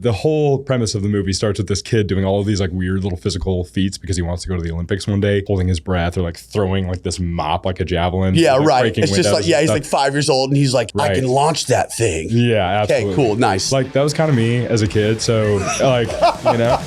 The whole premise of the movie starts with this kid doing all of these like weird little physical feats because he wants to go to the Olympics one day, holding his breath or like throwing like this mop like a javelin. Yeah, like, right. It's just like, yeah, he's like 5 years old and he's like, I can launch that thing. Yeah, absolutely. Okay, cool, nice. Like that was kind of me as a kid. So like, you know.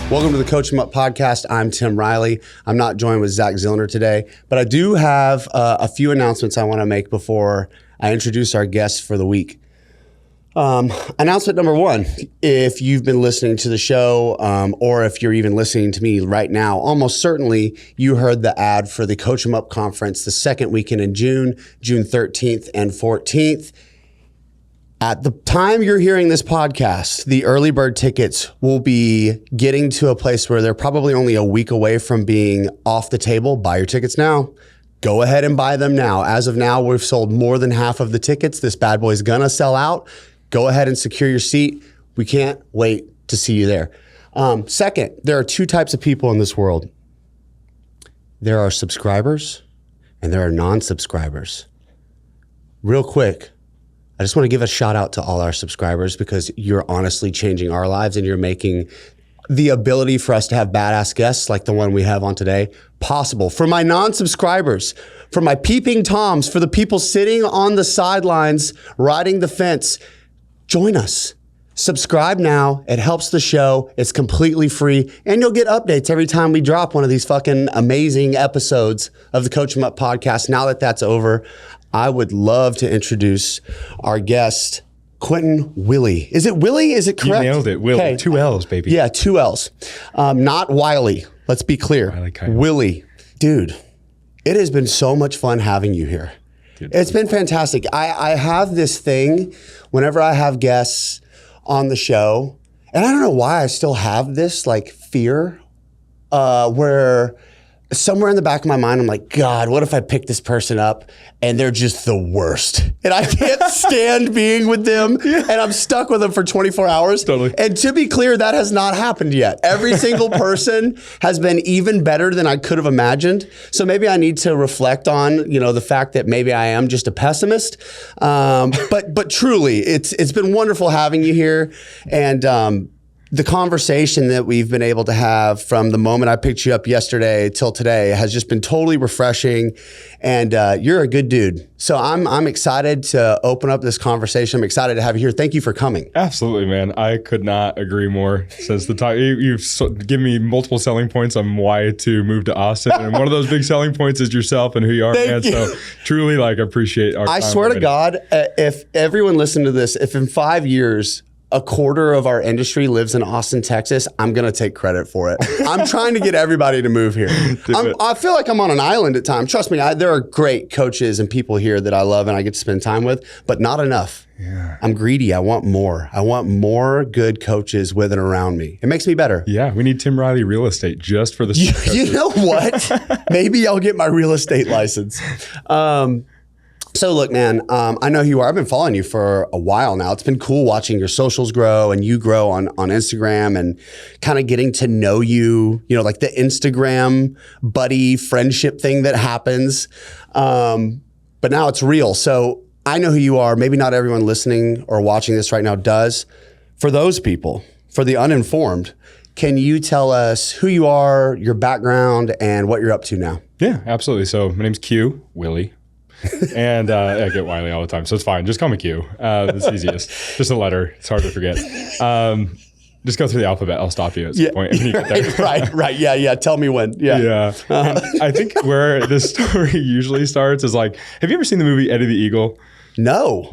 Welcome to the Coach 'em Up podcast. I'm Tim Riley. I'm not joined with Zach Zillner today, but I do have a few announcements I want to make before I introduce our guests for the week. Announcement number one, if you've been listening to the show or if you're even listening to me right now, almost certainly you heard the ad for the Coach 'em Up conference the second weekend in June 13th and 14th. At the time you're hearing this podcast, the early bird tickets will be getting to a place where they're probably only a week away from being off the table. Buy your tickets now. Go ahead and buy them now. As of now, we've sold more than half of the tickets. This bad boy's gonna sell out. Go ahead and secure your seat. We can't wait to see you there. Second, there are two types of people in this world. There are subscribers and there are non-subscribers. Real quick, I just want to give a shout out to all our subscribers because you're honestly changing our lives and you're making the ability for us to have badass guests like the one we have on today possible. For my non-subscribers, for my peeping toms, for the people sitting on the sidelines, riding the fence, join us. Subscribe now. It helps the show. It's completely free. And you'll get updates every time we drop one of these fucking amazing episodes of the Coach 'em Up podcast. Now that that's over, I would love to introduce our guest, Quentin Willey. Is it Willey? Is it correct? You nailed it. Willey. Okay. 2 L's, baby. Yeah, 2 L's. Not Wiley. Let's be clear. Willey. Dude, it has been so much fun having you here. Dude, it's been fantastic. I have this thing whenever I have guests on the show, and I don't know why I still have this like fear where somewhere in the back of my mind, I'm like, God, what if I pick this person up and they're just the worst? And I can't stand being with them and I'm stuck with them for 24 hours. Totally. And to be clear, that has not happened yet. Every single person has been even better than I could have imagined. So maybe I need to reflect on, the fact that maybe I am just a pessimist. But truly, it's been wonderful having you here. And, the conversation that we've been able to have from the moment I picked you up yesterday till today has just been totally refreshing, and you're a good dude. So I'm excited to open up this conversation. I'm excited to have you here. Thank you for coming. Absolutely, man. I could not agree more. Since the time you've given me multiple selling points on why to move to Austin, and one of those big selling points is yourself and who you are, man. You. So truly, appreciate our time. I swear to God, if everyone listened to this, if in 5 years a quarter of our industry lives in Austin, Texas, I'm going to take credit for it. I'm trying to get everybody to move here. I feel like I'm on an island at times. Trust me, there are great coaches and people here that I love and I get to spend time with, but not enough. Yeah. I'm greedy. I want more. I want more good coaches with and around me. It makes me better. Yeah, we need Tim Riley real estate just for the You know what? Maybe I'll get my real estate license. So look, man, I know who you are. I've been following you for a while now. It's been cool watching your socials grow and you grow on Instagram and kind of getting to know you, like the Instagram buddy friendship thing that happens. But now it's real. So I know who you are. Maybe not everyone listening or watching this right now does. For those people, for the uninformed, can you tell us who you are, your background, and what you're up to now? Yeah, absolutely. So my name's Willey. And I get Wiley all the time, so it's fine. Just call me Q. It's easiest. Just a letter. It's hard to forget. Just go through the alphabet. I'll stop you at some point. You Right. Yeah. Tell me when. Yeah. And I think where this story usually starts is have you ever seen the movie Eddie the Eagle? No.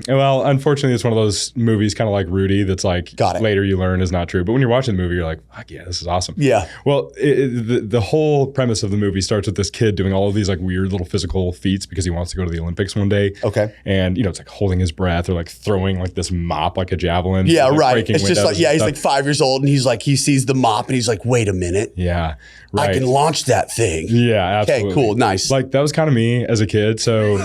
Well, unfortunately, it's one of those movies kind of like Rudy that's later you learn is not true. But when you're watching the movie, you're like, fuck yeah, this is awesome. Yeah. Well, the whole premise of the movie starts with this kid doing all of these weird little physical feats because he wants to go to the Olympics one day. Okay. And, it's holding his breath or throwing this mop like a javelin. Yeah, right. It's just he's 5 years old and he sees the mop and he's like, wait a minute. Yeah. Right. I can launch that thing. Yeah, absolutely. Okay, cool. Nice. That was kind of me as a kid. So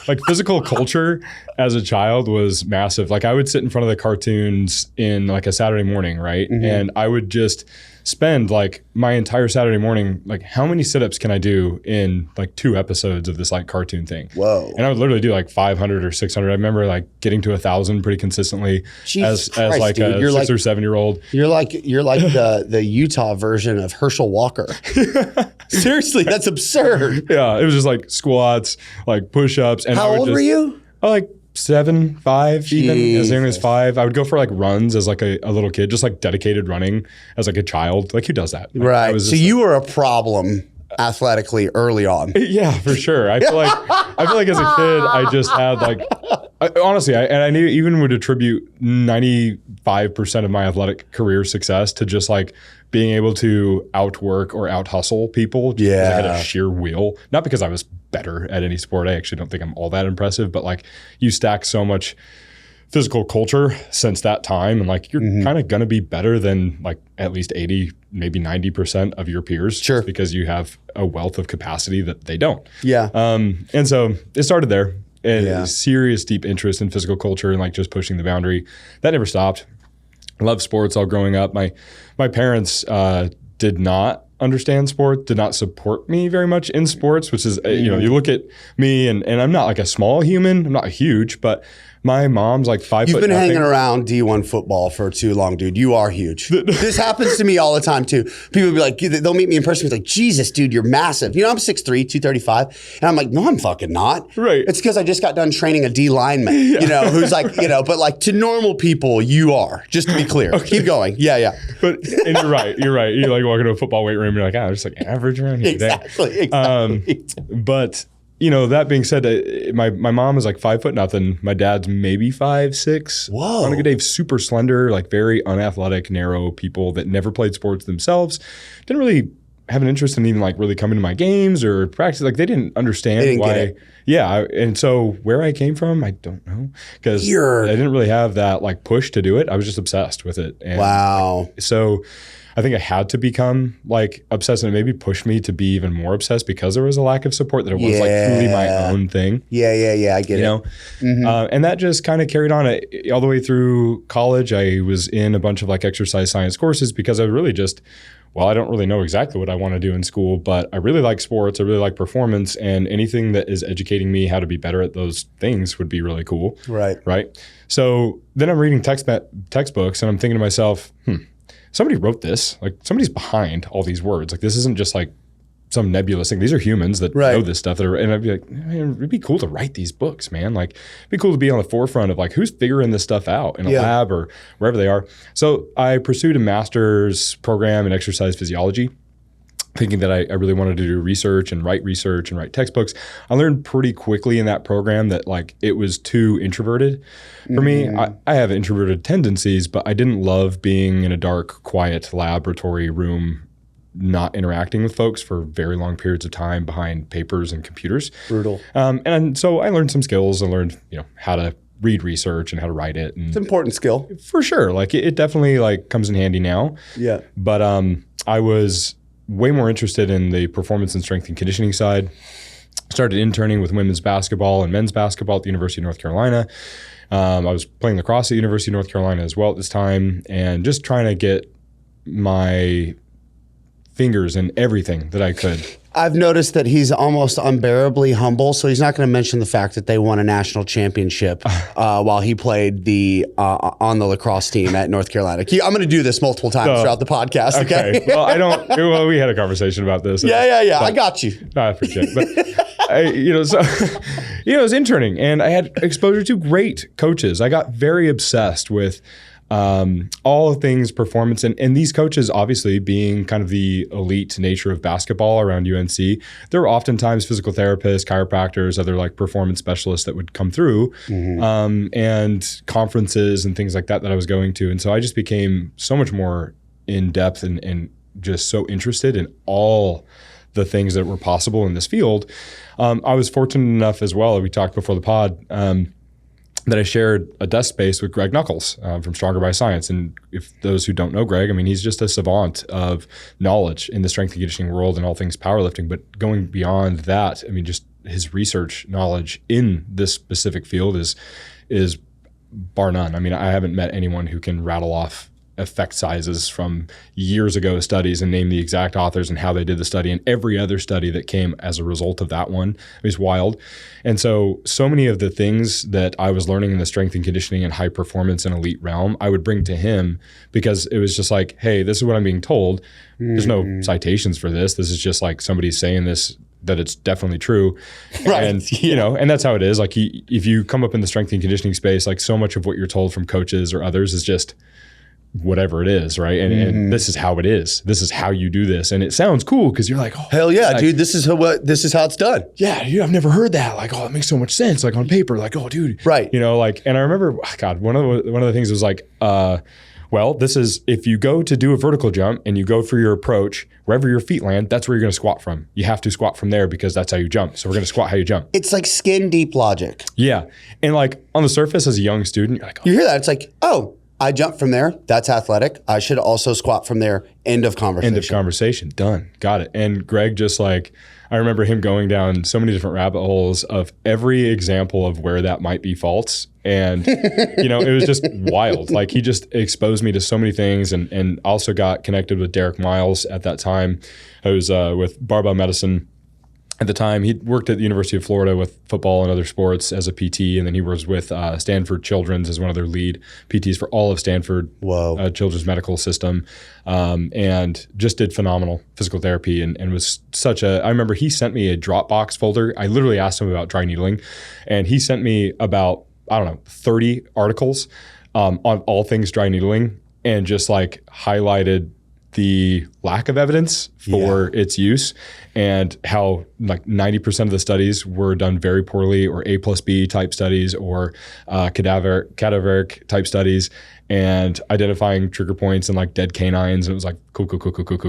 like physical culture as a child was massive. Like I would sit in front of the cartoons in like a Saturday morning, right? And I would just spend like my entire Saturday morning, like how many sit-ups can I do in like 2 episodes of this like cartoon thing? Whoa. And I would literally do like 500 or 600. I remember like getting to 1,000 pretty consistently Jesus as Christ, like dude. a You're 6 or 7-year-old. You're like the Utah version of Herschel Walker. Seriously, that's absurd. Yeah, it was just like squats, like push-ups. And How old were you? Oh, like 7, 5, even as young as Jesus. 5. I would go for like runs as like a little kid, just like dedicated running as like a child. Like who does that? Like, I Right. was So just, you were a problem athletically early on. yeah, for sure. I feel like as a kid, I just had like, honestly, I knew even would attribute 95% of my athletic career success to just like being able to outwork or out hustle people. Just because I had a sheer will, not because I was better at any sport. I actually don't think I'm all that impressive, but like you stack so much physical culture since that time, and like you're kind of going to be better than like at least 80, maybe 90% of your peers. Sure. Because you have a wealth of capacity that they don't. Yeah. And so it started there. Yeah. A serious, deep interest in physical culture and like just pushing the boundary. That never stopped. Loved sports all growing up. My parents did not understand sport, did not support me very much in sports, which is, you know, you look at me and I'm not like a small human. I'm not huge, but my mom's like 5 foot. You've been nothing. hanging around D1 football for too long, dude. You are huge. This happens to me all the time, too. People be like, they'll meet me in person. Be like, Jesus, dude, you're massive. You know, I'm 6'3", 235. And I'm like, no, I'm fucking not. Right. It's because I just got done training a D lineman, you know, who's like, you know, but like to normal people, you are, just to be clear. Okay. Keep going. Yeah. But, and you're right. You like walk into a football weight room, you're like, I'm just like average around here. Exactly. But you know, that being said, my mom is like 5 foot nothing. My dad's maybe 5'6". Whoa. On a good day, super slender, like very unathletic, narrow people that never played sports themselves. Didn't really have an interest in even like really coming to my games or practice. Like they didn't understand why. Get it. Yeah. And so where I came from, I don't know. Because I didn't really have that like push to do it. I was just obsessed with it. And wow. So I think I had to become like obsessed, and it maybe pushed me to be even more obsessed because there was a lack of support, that it was like truly my own thing. Yeah. I get it. You know? And that just kind of carried on all the way through college. I was in a bunch of like exercise science courses because I really just, I don't really know exactly what I want to do in school, but I really like sports. I really like performance, and anything that is educating me how to be better at those things would be really cool. Right. So then I'm reading textbooks and I'm thinking to myself, somebody wrote this. Like somebody's behind all these words. Like this isn't just like some nebulous thing. These are humans that know this stuff. And I'd be like, man, it'd be cool to write these books, man. Like it'd be cool to be on the forefront of like who's figuring this stuff out in a lab or wherever they are. So I pursued a master's program in exercise physiology, thinking that I really wanted to do research and write textbooks. I learned pretty quickly in that program that like it was too introverted for me. I have introverted tendencies, but I didn't love being in a dark, quiet laboratory room, not interacting with folks for very long periods of time behind papers and computers. Brutal. And so I learned some skills. I learned, how to read research and how to write it. And it's an important skill. For sure. Like it definitely like comes in handy now. Yeah. But I was way more interested in the performance and strength and conditioning side. Started interning with women's basketball and men's basketball at the University of North Carolina. I was playing lacrosse at the University of North Carolina as well at this time, and just trying to get my fingers in everything that I could. I've noticed that he's almost unbearably humble, so he's not going to mention the fact that they won a national championship while he played on the lacrosse team at North Carolina. I'm going to do this multiple times throughout the podcast. Okay. Well, we had a conversation about this. Yeah. I got you. I appreciate it. But I was interning, and I had exposure to great coaches. I got very obsessed with all things performance, and these coaches, obviously being kind of the elite nature of basketball around UNC, there were oftentimes physical therapists, chiropractors, other like performance specialists that would come through, and conferences and things like that I was going to. And so I just became so much more in depth and just so interested in all the things that were possible in this field. I was fortunate enough as well, we talked before the pod, that I shared a desk space with Greg Nuckols from Stronger by Science. And if those who don't know Greg, I mean, he's just a savant of knowledge in the strength and conditioning world and all things powerlifting. But going beyond that, I mean, just his research knowledge in this specific field is bar none. I mean, I haven't met anyone who can rattle off effect sizes from years ago studies and name the exact authors and how they did the study, and every other study that came as a result of that one. It was wild. And so many of the things that I was learning in the strength and conditioning and high performance and elite realm, I would bring to him, because it was just like, hey, this is what I'm being told. There's no citations for this. This is just like somebody saying this, that it's definitely true. Right. And, and that's how it is. Like if you come up in the strength and conditioning space, like so much of what you're told from coaches or others is just whatever it is, right? And this is how it is. This is how you do this, and it sounds cool because you're like, oh, hell yeah, like, dude, this is how it's done. Yeah, dude, I've never heard that. Like, oh, it makes so much sense. Like on paper, like, oh, dude, right? Like, and I remember, God, one of the things was like, well, this is if you go to do a vertical jump and you go for your approach, wherever your feet land, that's where you're going to squat from. You have to squat from there because that's how you jump. So we're going to squat how you jump. It's like skin deep logic. Yeah, and like on the surface as a young student, you're like, oh. You hear that? It's like, oh, I jumped from there. That's athletic. I should also squat from there. End of conversation. End of conversation. Done. Got it. And Greg just like, I remember him going down so many different rabbit holes of every example of where that might be false. And, it was just wild. Like he just exposed me to so many things, and also got connected with Derek Miles at that time. I was with Barbell Medicine. At the time, he worked at the University of Florida with football and other sports as a PT, and then he was with Stanford Children's as one of their lead PTs for all of Stanford Children's Medical System, and just did phenomenal physical therapy and was such a – I remember he sent me a Dropbox folder. I literally asked him about dry needling, and he sent me about, 30 articles on all things dry needling, and just like highlighted the lack of evidence for its use, and how like 90% of the studies were done very poorly, or A+B type studies, or cadaveric type studies, and identifying trigger points and like dead canines. And it was like, cool.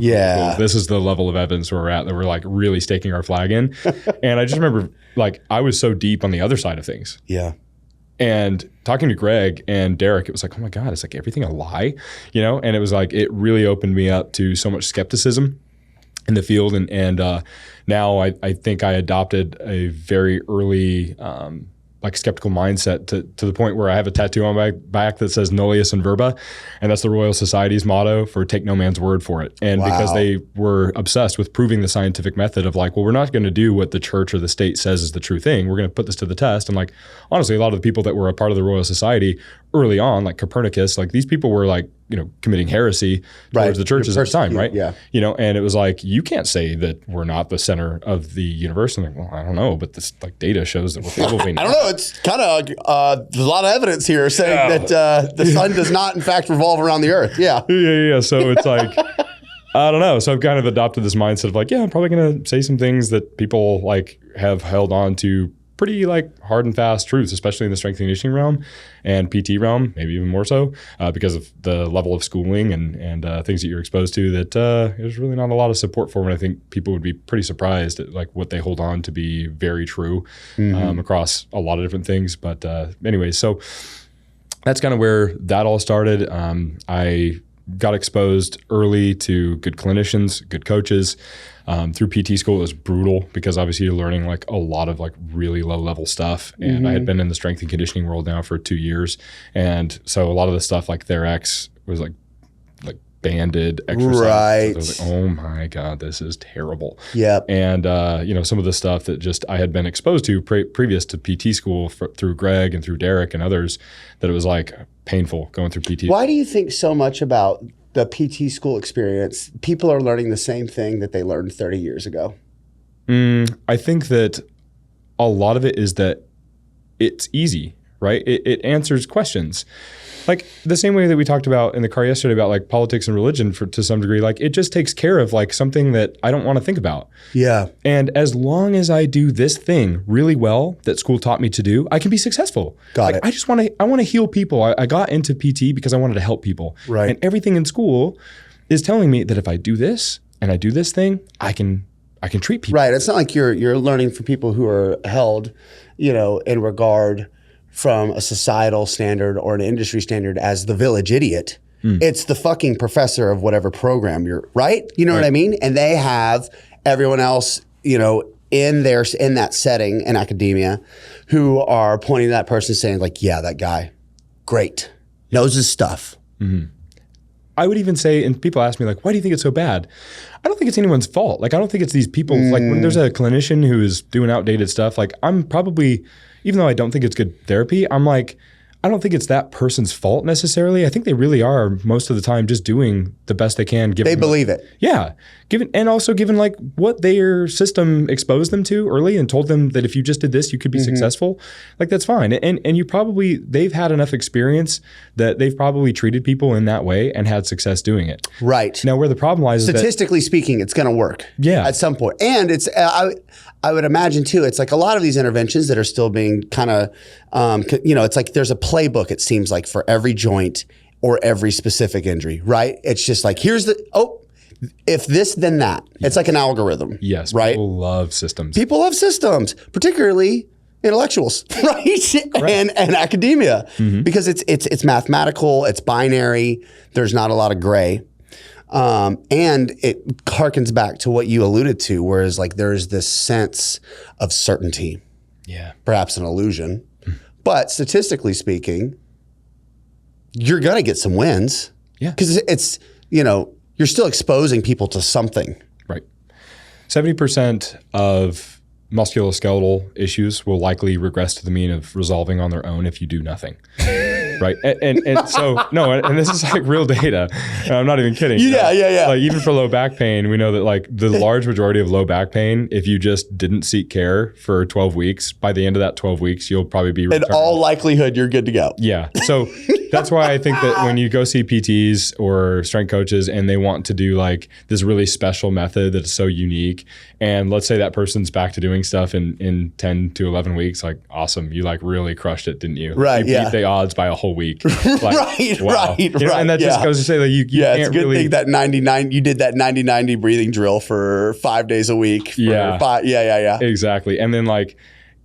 Yeah. This is the level of evidence where we're at, that we're like really staking our flag in. And I just remember like I was so deep on the other side of things. Yeah. And talking to Greg and Derek, it was like, oh my God, it's like everything a lie, And it was like, it really opened me up to so much skepticism in the field. And now I think I adopted a very early like skeptical mindset to the point where I have a tattoo on my back that says nullius in verba. And that's the Royal Society's motto for take no man's word for it. And because they were obsessed with proving the scientific method of like, well, we're not going to do what the church or the state says is the true thing. We're going to put this to the test. And like, honestly, a lot of the people that were a part of the Royal Society early on, like Copernicus, like these people were like, committing heresy towards the churches at the time, right? Yeah. And it was like, you can't say that we're not the center of the universe. And like, well, I don't know, but this like data shows that we're probably not. I don't know. It's kind of there's a lot of evidence here saying that the sun does not, in fact, revolve around the earth. Yeah. Yeah. So it's like, I don't know. So I've kind of adopted this mindset of like, yeah, I'm probably going to say some things that people like have held on to pretty like hard and fast truths, especially in the strength and conditioning realm and PT realm, maybe even more so because of the level of schooling and things that you're exposed to that there's really not a lot of support for. And I think people would be pretty surprised at like what they hold on to be very true across a lot of different things. But anyways, so that's kind of where that all started. I got exposed early to good clinicians, good coaches. Through PT school, it was brutal because obviously you're learning like a lot of like really low level stuff. And I had been in the strength and conditioning world now for 2 years. And so a lot of the stuff like Therex was like banded exercise. Right. So I was like, oh my God, this is terrible. Yep. And, some of the stuff that just I had been exposed to previous to PT school through Greg and through Derek and others, that it was like painful going through PT. Why do you think so much about the PT school experience? People are learning the same thing that they learned 30 years ago. I think that a lot of it is that it's easy, right? It answers questions. Like the same way that we talked about in the car yesterday about like politics and religion to some degree, like it just takes care of like something that I don't want to think about. Yeah. And as long as I do this thing really well that school taught me to do, I can be successful. Got it. I want to heal people. I got into PT because I wanted to help people. Right. And everything in school is telling me that if I do this and I do this thing, I can treat people. Right. It's not like you're learning from people who are held, in regard from a societal standard or an industry standard as the village idiot. It's the fucking professor of whatever program you're, right? You know what I mean? And they have everyone else, in that setting in academia who are pointing to that person saying like, yeah, that guy, great, knows his stuff. Mm-hmm. I would even say, and people ask me like, why do you think it's so bad? I don't think it's anyone's fault. Like, I don't think it's these people, like when there's a clinician who is doing outdated stuff, like I'm probably, even though I don't think it's good therapy, I'm like, I don't think it's that person's fault necessarily. I think they really are most of the time just doing the best they can. They believe it. Yeah. Given like what their system exposed them to early and told them that if you just did this, you could be successful. Like that's fine. And they've had enough experience that they've probably treated people in that way and had success doing it. Right. Now where the problem lies statistically speaking, it's going to work. Yeah. At some point. And it's, I would imagine too, it's like a lot of these interventions that are still being kind of, it's like there's a playbook, it seems like, for every joint or every specific injury, right? It's just like, if this, then that. Yes. It's like an algorithm. Yes. Right? People love systems. People love systems, particularly intellectuals, right? And academia, because it's mathematical, it's binary, there's not a lot of gray. And it harkens back to what you alluded to, whereas like there's this sense of certainty, perhaps an illusion, but statistically speaking, you're going to get some wins because it's, you're still exposing people to something. Right. 70% of musculoskeletal issues will likely regress to the mean of resolving on their own if you do nothing. Right. And so, no, and this is like real data. And I'm not even kidding. Yeah. Like even for low back pain, we know that like the large majority of low back pain, if you just didn't seek care for 12 weeks, by the end of that 12 weeks, you'll probably be returned. In all likelihood, you're good to go. Yeah. So that's why I think that when you go see PTs or strength coaches and they want to do like this really special method that's so unique, and let's say that person's back to doing stuff in 10 to 11 weeks, like awesome. You like really crushed it, didn't you? Right. You beat the odds by a whole week. Like, right. And that just goes to say that you can't it's a good thing that 99, you did that 90-90 breathing drill for 5 days a week. Yeah. Exactly. And then like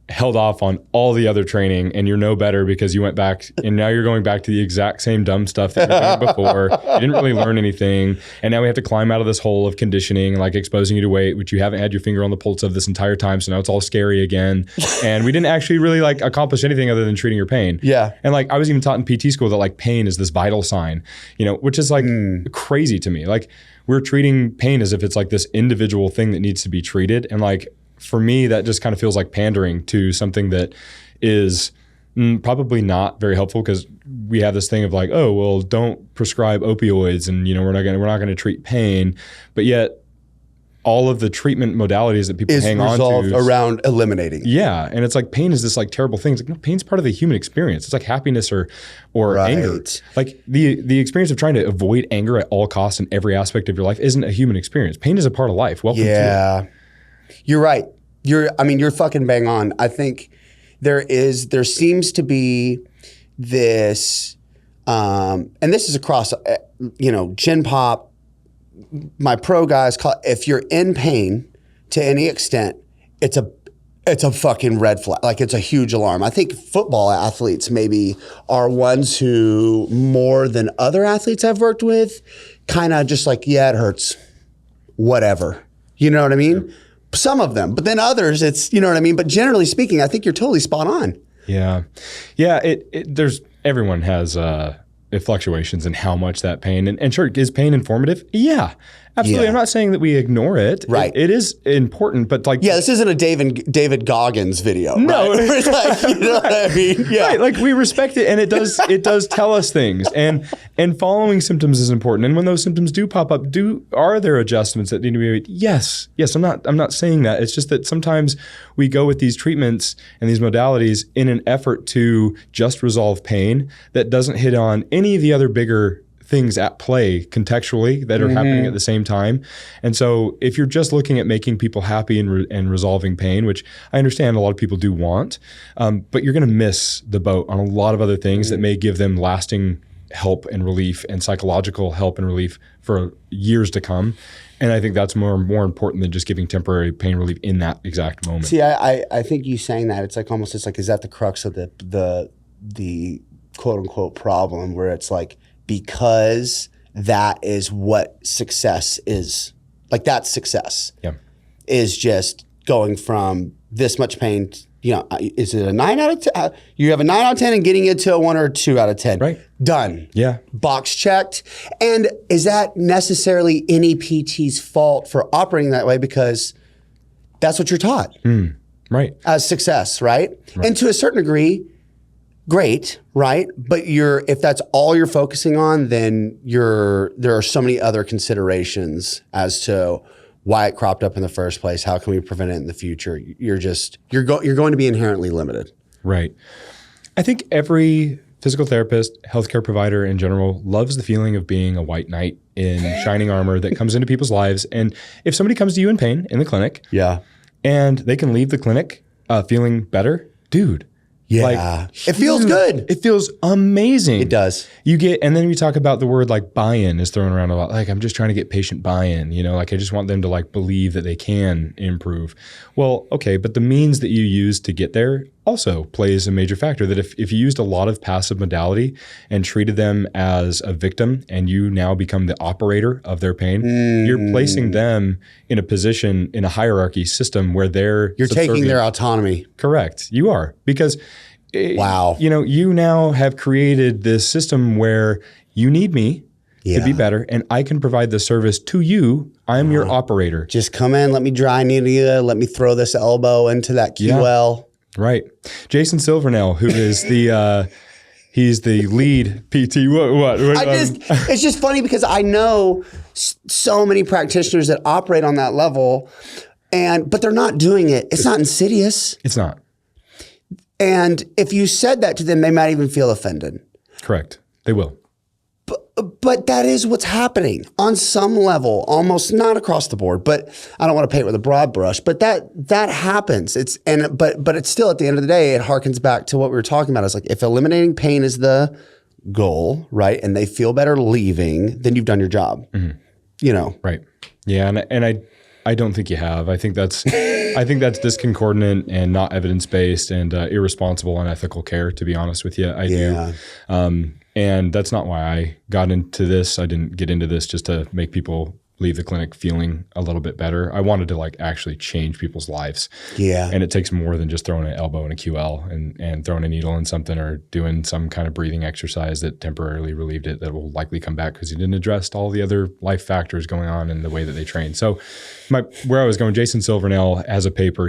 held off on all the other training, and you're no better because you went back and now you're going back to the exact same dumb stuff that you were doing before. You didn't really learn anything. And now we have to climb out of this hole of conditioning, like exposing you to weight, which you haven't had your finger on the pulse of this entire time. So now it's all scary again. And we didn't actually really like accomplish anything other than treating your pain. Yeah. And like I was even taught in PT school that like pain is this vital sign, which is like crazy to me. Like we're treating pain as if it's like this individual thing that needs to be treated. And like, for me, that just kind of feels like pandering to something that is probably not very helpful, because we have this thing of like, oh, well, don't prescribe opioids, and we're not going to treat pain, but yet all of the treatment modalities that people hang on to around eliminating. Yeah, and it's like pain is this like terrible thing. It's like, no, pain's part of the human experience. It's like happiness or anger. Like the experience of trying to avoid anger at all costs in every aspect of your life isn't a human experience. Pain is a part of life. Welcome to it. You're right. You're fucking bang on. I think there seems to be this, and this is across, Gen Pop, my pro guys call, if you're in pain to any extent, it's a fucking red flag. Like it's a huge alarm. I think football athletes maybe are ones who, more than other athletes I've worked with, kind of just like, yeah, it hurts, whatever. You know what I mean? Sure. Some of them, but then others, it's, you know what I mean? But generally speaking, I think you're totally spot on. Yeah. Everyone has fluctuations in how much that pain, and sure, is pain informative? Yeah. Absolutely. Yeah. I'm not saying that we ignore it. Right. It is important, but like... Yeah, this isn't a David Goggins video. No. Right? Like, you know what I mean? Yeah. Right. Like we respect it, and it does tell us things, and following symptoms is important. And when those symptoms do pop up, are there adjustments that need to be made? Yes. I'm not saying that. It's just that sometimes we go with these treatments and these modalities in an effort to just resolve pain that doesn't hit on any of the other bigger things at play contextually that are happening at the same time. And so if you're just looking at making people happy and resolving pain, which I understand a lot of people do want, but you're going to miss the boat on a lot of other things that may give them lasting help and relief and psychological help and relief for years to come. And I think that's more important than just giving temporary pain relief in that exact moment. See, I think you saying that, it's like almost, it's like, is that the crux of the quote unquote problem, where it's like, because that is what success is. Like that's success. Yeah. Is just going from this much pain, is it a 9 out of 10? You have a 9 out of 10 and getting it to a 1 or 2 out of 10. Right. Done. Yeah. Box checked. And is that necessarily any PT's fault for operating that way? Because that's what you're taught. Right. As success, right? And to a certain degree, great, right? But if that's all you're focusing on, then there are so many other considerations as to why it cropped up in the first place. How can we prevent it in the future? You're going to be inherently limited. Right. I think every physical therapist, healthcare provider in general loves the feeling of being a white knight in shining armor that comes into people's lives. And if somebody comes to you in pain in the clinic, and they can leave the clinic feeling better, dude. Yeah. It feels good. It feels amazing. It does. And then we talk about the word like buy-in is thrown around a lot. Like, I'm just trying to get patient buy-in, I just want them to like believe that they can improve. Well, okay, but the means that you use to get there also plays a major factor. That if you used a lot of passive modality and treated them as a victim and you now become the operator of their pain, you're placing them in a position in a hierarchy system where you're taking their autonomy. Correct. You are. Because wow. You now have created this system where you need me to be better, and I can provide the service to you. I'm your operator. Just come in, let me dry needle you, let me throw this elbow into that QL. Right. Jason Silvernail, who is he's the lead PT. What? It's just funny because I know so many practitioners that operate on that level, but they're not doing it. It's not insidious. It's not. And if you said that to them, they might even feel offended. Correct. They will. But that is what's happening on some level, almost not across the board, but I don't want to paint with a broad brush, but that happens. But it's still, at the end of the day, it harkens back to what we were talking about. It's like, if eliminating pain is the goal, right, and they feel better leaving, then you've done your job. Right. Yeah. And I don't think you have. I think that's disconcordant and not evidence-based and irresponsible, unethical care, to be honest with you. I do. And that's not why I got into this. I didn't get into this just to make people leave the clinic feeling a little bit better. I wanted to like actually change people's lives. Yeah. And it takes more than just throwing an elbow in a QL and throwing a needle in something or doing some kind of breathing exercise that temporarily relieved it that will likely come back because you didn't address all the other life factors going on in the way that they train. So where I was going, Jason Silvernail has a paper.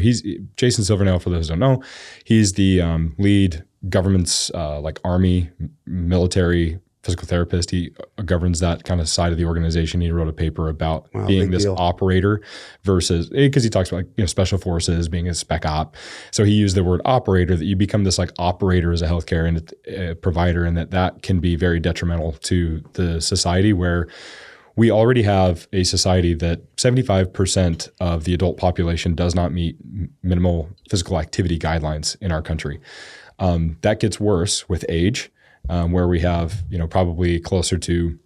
Jason Silvernail, for those who don't know, he's the lead government's like Army, military physical therapist. He governs that kind of side of the organization. He wrote a paper about being this operator versus, because he talks about special forces being a spec op. So he used the word operator, that you become this like operator as a healthcare and provider, and that can be very detrimental to the society, where we already have a society that 75% of the adult population does not meet minimal physical activity guidelines in our country. That gets worse with age, where we have, probably closer to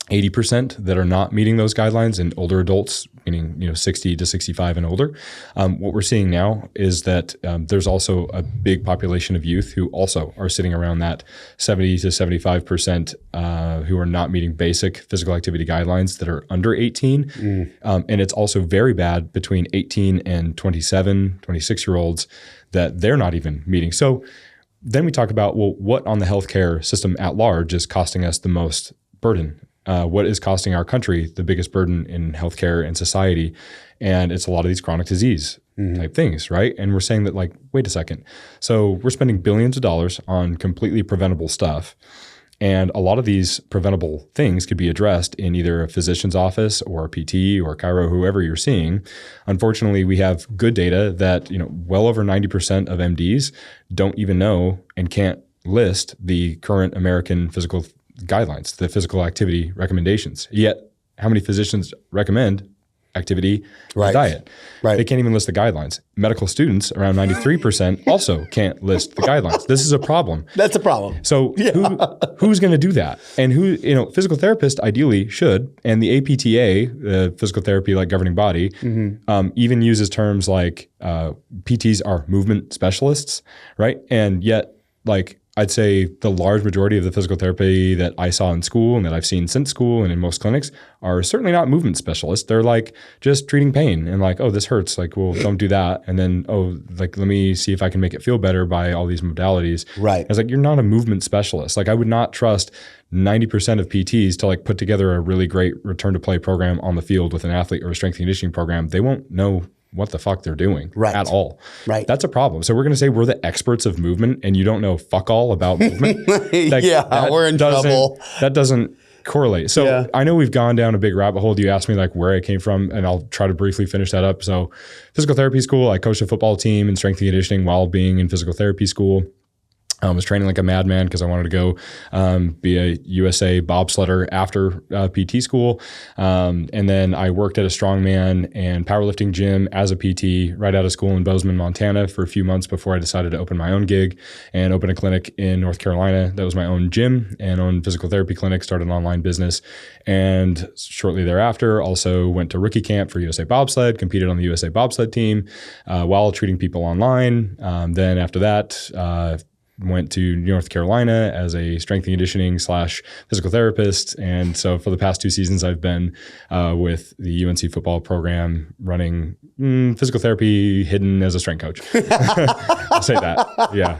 80% that are not meeting those guidelines, and older adults, meaning, 60 to 65 and older. What we're seeing now is that there's also a big population of youth who also are sitting around that 70 to 75% who are not meeting basic physical activity guidelines that are under 18. And it's also very bad between 18 and 27, 26-year-olds that they're not even meeting. So then we talk about, well, what on the healthcare system at large is costing us the most burden? What is costing our country the biggest burden in healthcare and society? And it's a lot of these chronic disease type things, right? And we're saying that, like, wait a second. So we're spending billions of dollars on completely preventable stuff. And a lot of these preventable things could be addressed in either a physician's office or a PT or chiro, whoever you're seeing. Unfortunately, we have good data that, well over 90% of MDs don't even know and can't list the current American physical guidelines, the physical activity recommendations. Yet, how many physicians recommend activity and diet? Right. They can't even list the guidelines. Medical students, around 93%, also can't list the guidelines. This is a problem. That's a problem. So who's going to do that? And physical therapists ideally should, and the APTA, the physical therapy like governing body, even uses terms like PTs are movement specialists, right? And yet, like, I'd say the large majority of the physical therapy that I saw in school and that I've seen since school and in most clinics are certainly not movement specialists. They're like just treating pain and like, oh, this hurts. Like, well, don't do that. And then, oh, like, let me see if I can make it feel better by all these modalities. Right. I was like, you're not a movement specialist. Like, I would not trust 90% of PTs to like put together a really great return to play program on the field with an athlete or a strength and conditioning program. They won't know what the fuck they're doing at all. Right. That's a problem. So we're going to say we're the experts of movement and you don't know fuck all about movement. We're in trouble. That doesn't correlate. So I know we've gone down a big rabbit hole. You asked me like where I came from, and I'll try to briefly finish that up. So physical therapy school, I coached a football team in strength and conditioning while being in physical therapy school. I was training like a madman because I wanted to go be a USA bobsledder after PT school. And then I worked at a strongman and powerlifting gym as a PT right out of school in Bozeman, Montana for a few months before I decided to open my own gig and open a clinic in North Carolina. That was my own gym and own physical therapy clinic, started an online business. And shortly thereafter, also went to rookie camp for USA Bobsled, competed on the USA Bobsled team while treating people online. Then after that, went to North Carolina as a strength and conditioning / physical therapist. And so for the past 2 seasons, I've been with the UNC football program running physical therapy hidden as a strength coach. I'll say that. Yeah.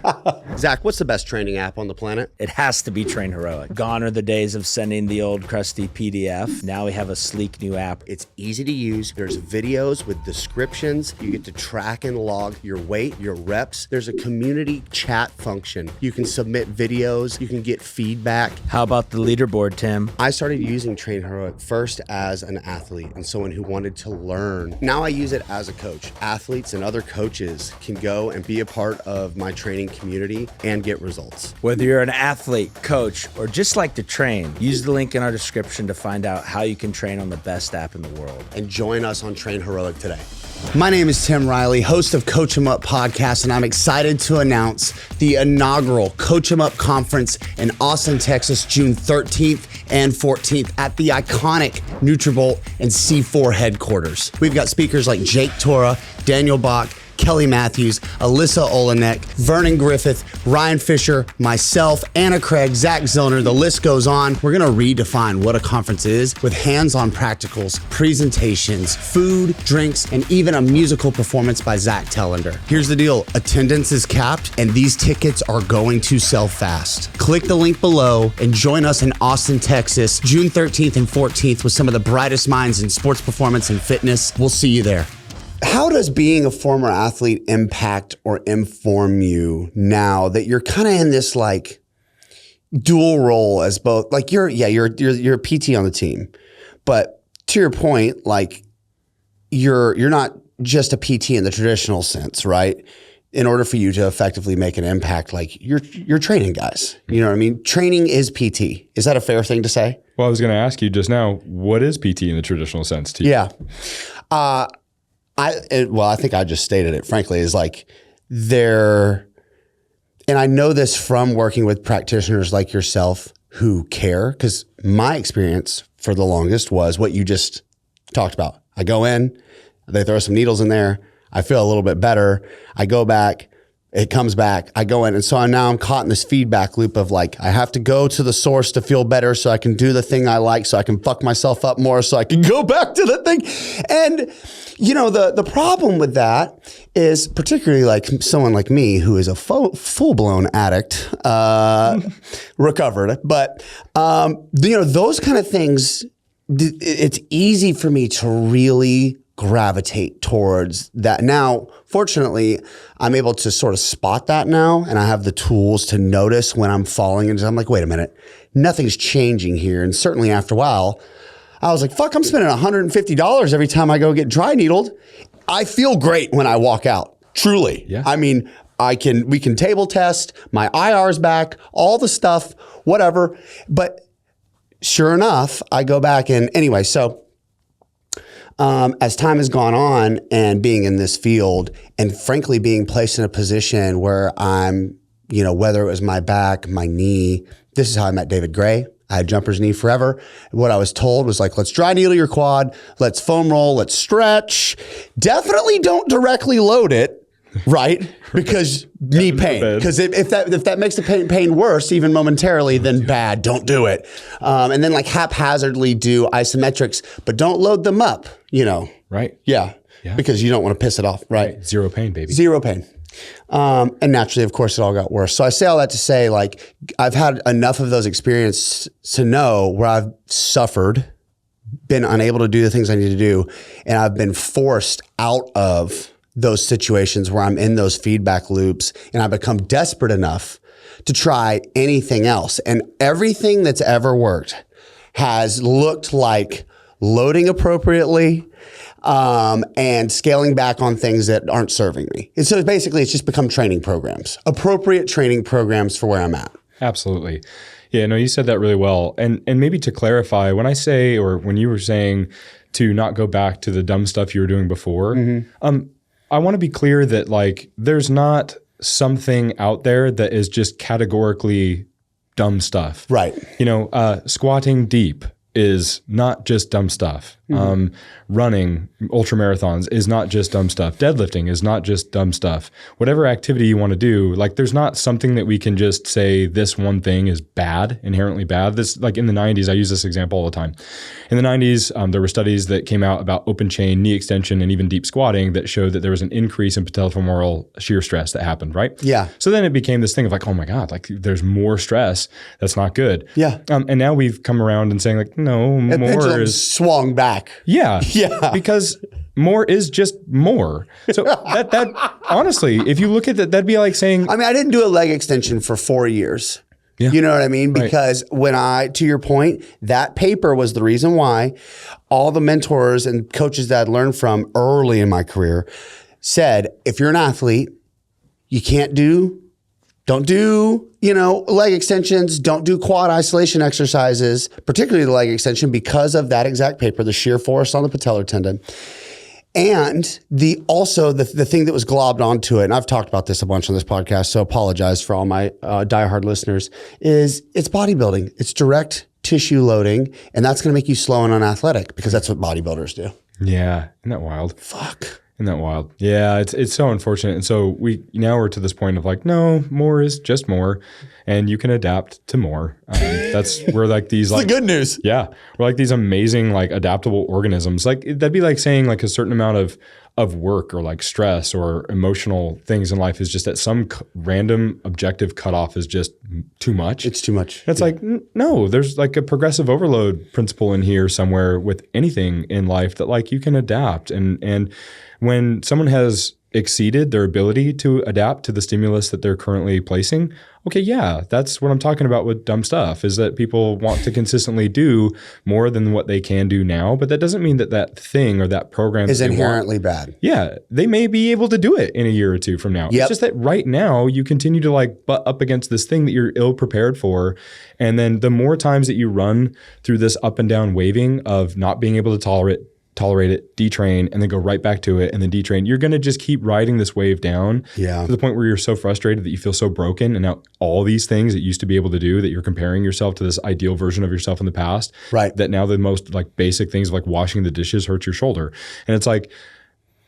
Zach, what's the best training app on the planet? It has to be Train Heroic. Gone are the days of sending the old crusty PDF. Now we have a sleek new app. It's easy to use. There's videos with descriptions. You get to track and log your weight, your reps. There's a community chat function. You can submit videos. You can get feedback. How about the leaderboard, Tim? I started using Train Heroic first as an athlete and someone who wanted to learn. Now I use it as a coach. Athletes and other coaches can go and be a part of my training community and get results. Whether you're an athlete, coach, or just like to train, use the link in our description to find out how you can train on the best app in the world. And join us on Train Heroic today. My name is Tim Riley, host of Coach 'em Up podcast, and I'm excited to announce the inaugural Coach 'em Up conference in Austin, Texas, June 13th and 14th at the iconic Nutrabolt and C4 headquarters. We've got speakers like Jake Tora, Daniel Bach, Kelly Matthews, Alyssa Olenek, Vernon Griffith, Ryan Fisher, myself, Anna Craig, Zach Zillner, the list goes on. We're gonna redefine what a conference is with hands-on practicals, presentations, food, drinks, and even a musical performance by Zach Tellender. Here's the deal, attendance is capped and these tickets are going to sell fast. Click the link below and join us in Austin, Texas, June 13th and 14th with some of the brightest minds in sports performance and fitness. We'll see you there. How does being a former athlete impact or inform you now that you're kind of in this like dual role as both, like you're a PT on the team, but to your point, like you're not just a PT in the traditional sense, right? In order for you to effectively make an impact, like you're training guys, you know what I mean? Training is PT. Is that a fair thing to say? Well, I was going to ask you just now, what is PT in the traditional sense to you? Yeah. I think I just stated it, frankly, is like and I know this from working with practitioners like yourself who care, because my experience for the longest was what you just talked about. I go in, they throw some needles in there, I feel a little bit better, I go back, it comes back, I go in. And so now I'm caught in this feedback loop of like, I have to go to the source to feel better so I can do the thing I like, so I can fuck myself up more so I can go back to the thing. And you know, the problem with that is particularly like someone like me who is a full-blown addict, recovered, but you know, those kind of things, it's easy for me to really gravitate towards that. Now, fortunately, I'm able to sort of spot that now, and I have the tools to notice when I'm falling into, I'm like, wait a minute, nothing's changing here. And certainly after a while, I was like, fuck, I'm spending $150 every time I go get dry needled. I feel great when I walk out. Truly. Yeah. I mean, we can table test, my IR's back, all the stuff, whatever. But sure enough, I go back and anyway, so as time has gone on and being in this field and frankly being placed in a position where I'm, you know, whether it was my back, my knee, this is how I met David Gray. I had jumper's knee forever. What I was told was like, let's dry needle your quad, let's foam roll, let's stretch. Definitely don't directly load it. right? Because knee pain. Because if that makes the pain worse, even momentarily, then bad, don't do it. And then like haphazardly do isometrics, but don't load them up, Right. Yeah. Because you don't want to piss it off, right? Zero pain, baby. Zero pain. And naturally, of course, it all got worse. So I say all that to say, like, I've had enough of those experiences to know where I've suffered, been unable to do the things I need to do, and I've been forced out of those situations where I'm in those feedback loops, and I become desperate enough to try anything else. And everything that's ever worked has looked like loading appropriately, and scaling back on things that aren't serving me. And so basically it's just become training programs, appropriate training programs for where I'm at. Absolutely. Yeah, no, you said that really well. And maybe to clarify, when I say, or when you were saying to not go back to the dumb stuff you were doing before, I want to be clear that like, there's not something out there that is just categorically dumb stuff. Right. Squatting deep is not just dumb stuff. Running ultra marathons is not just dumb stuff. Deadlifting is not just dumb stuff. Whatever activity you want to do, like there's not something that we can just say this one thing is bad, inherently bad. This, like in the 90s, I use this example all the time. In the 90s, there were studies that came out about open chain, knee extension, and even deep squatting that showed that there was an increase in patellofemoral shear stress that happened, right? Yeah. So then it became this thing of like, oh my God, like there's more stress. That's not good. Yeah. And now we've come around and saying like, no, more Pendulum is swung back. Yeah. Yeah. Because more is just more. So that honestly, if you look at that, that'd be like saying, I mean, I didn't do a leg extension for 4 years. Yeah. You know what I mean? Right. Because to your point, that paper was the reason why all the mentors and coaches that I'd learned from early in my career said, if you're an athlete, you don't do, leg extensions, don't do quad isolation exercises, particularly the leg extension, because of that exact paper, the shear force on the patellar tendon. And the thing that was globbed onto it, and I've talked about this a bunch on this podcast, so apologize for all my diehard listeners, is it's bodybuilding. It's direct tissue loading, and that's going to make you slow and unathletic because that's what bodybuilders do. yeah, isn't that wild? Fuck. Isn't that wild? Yeah, it's so unfortunate. And so we're to this point of like, no, more is just more, and you can adapt to more. We're like these like the good news. Yeah, we're like these amazing like adaptable organisms. Like that'd be like saying like a certain amount of work or like stress or emotional things in life is just at some random objective cutoff is just too much. It's too much. It's like, no, there's like a progressive overload principle in here somewhere with anything in life that like you can adapt. And when someone has exceeded their ability to adapt to the stimulus that they're currently placing, okay, yeah, that's what I'm talking about with dumb stuff, is that people want to consistently do more than what they can do now. But that doesn't mean that thing or that program is inherently bad. Yeah, they may be able to do it in a year or two from now. Yep. It's just that right now you continue to like butt up against this thing that you're ill prepared for. And then the more times that you run through this up and down waving of not being able to tolerate it, detrain, and then go right back to it and then detrain, you're going to just keep riding this wave down to the point where you're so frustrated that you feel so broken. And now all these things that you used to be able to do, that you're comparing yourself to this ideal version of yourself in the past, right? That now the most like basic things like washing the dishes hurts your shoulder. And it's like,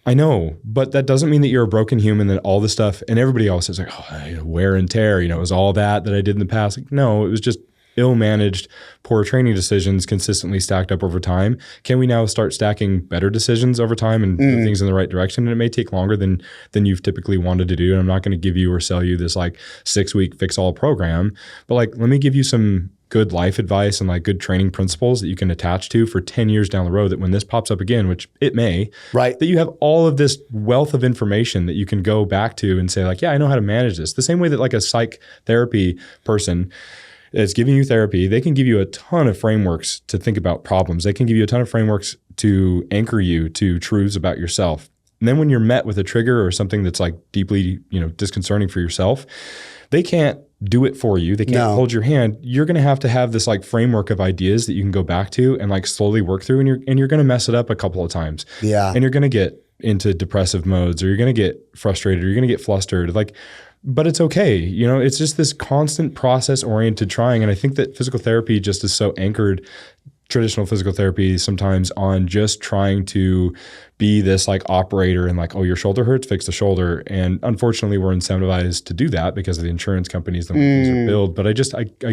I know, but that doesn't mean that you're a broken human, that all the stuff, and everybody always says like, oh, wear and tear, it was all that I did in the past. Like, no, it was just ill-managed, poor training decisions consistently stacked up over time. Can we now start stacking better decisions over time and do things in the right direction? And it may take longer than you've typically wanted to do. And I'm not going to give you or sell you this like 6-week fix-all program, but like, let me give you some good life advice and like good training principles that you can attach to for 10 years down the road, that when this pops up again, which it may, right, that you have all of this wealth of information that you can go back to and say like, yeah, I know how to manage this. The same way that like a psych therapy person is giving you therapy, they can give you a ton of frameworks to think about problems. They can give you a ton of frameworks to anchor you to truths about yourself. And then when you're met with a trigger or something that's like deeply, disconcerting for yourself, they can't do it for you. They can't hold your hand. You're going to have this like framework of ideas that you can go back to and like slowly work through, and you're going to mess it up a couple of times. Yeah. And you're going to get into depressive modes, or you're going to get frustrated, or you're going to get flustered. But it's okay. It's just this constant process oriented trying. And I think that physical therapy just is so anchored traditional physical therapy sometimes on just trying to be this like operator and like, oh, your shoulder hurts, fix the shoulder. And unfortunately, we're incentivized to do that because of the insurance companies and the way things are billed. But I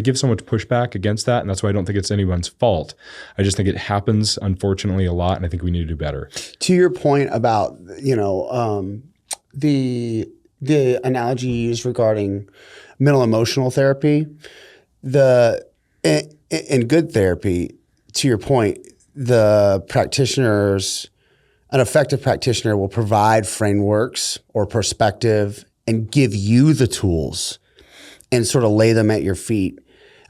give so much pushback against that. And that's why I don't think it's anyone's fault. I just think it happens, unfortunately, a lot. And I think we need to do better. To your point about, the analogy you used regarding mental emotional therapy, in good therapy, to your point, an effective practitioner will provide frameworks or perspective and give you the tools and sort of lay them at your feet,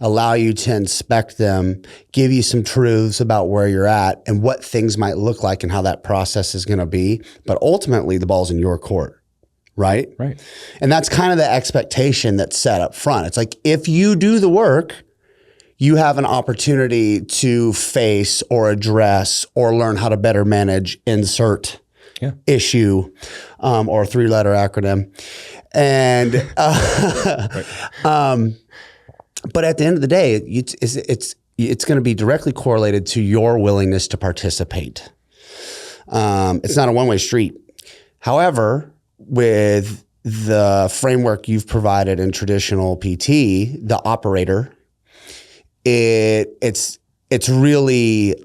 allow you to inspect them, give you some truths about where you're at and what things might look like and how that process is going to be. But ultimately, the ball's in your court, right? Right. And that's kind of the expectation that's set up front. It's like, if you do the work, you have an opportunity to face or address or learn how to better manage insert issue or a 3-letter acronym. And but at the end of the day, it's going to be directly correlated to your willingness to participate. It's not a one-way street. However, with the framework you've provided in traditional PT, the operator, it's really,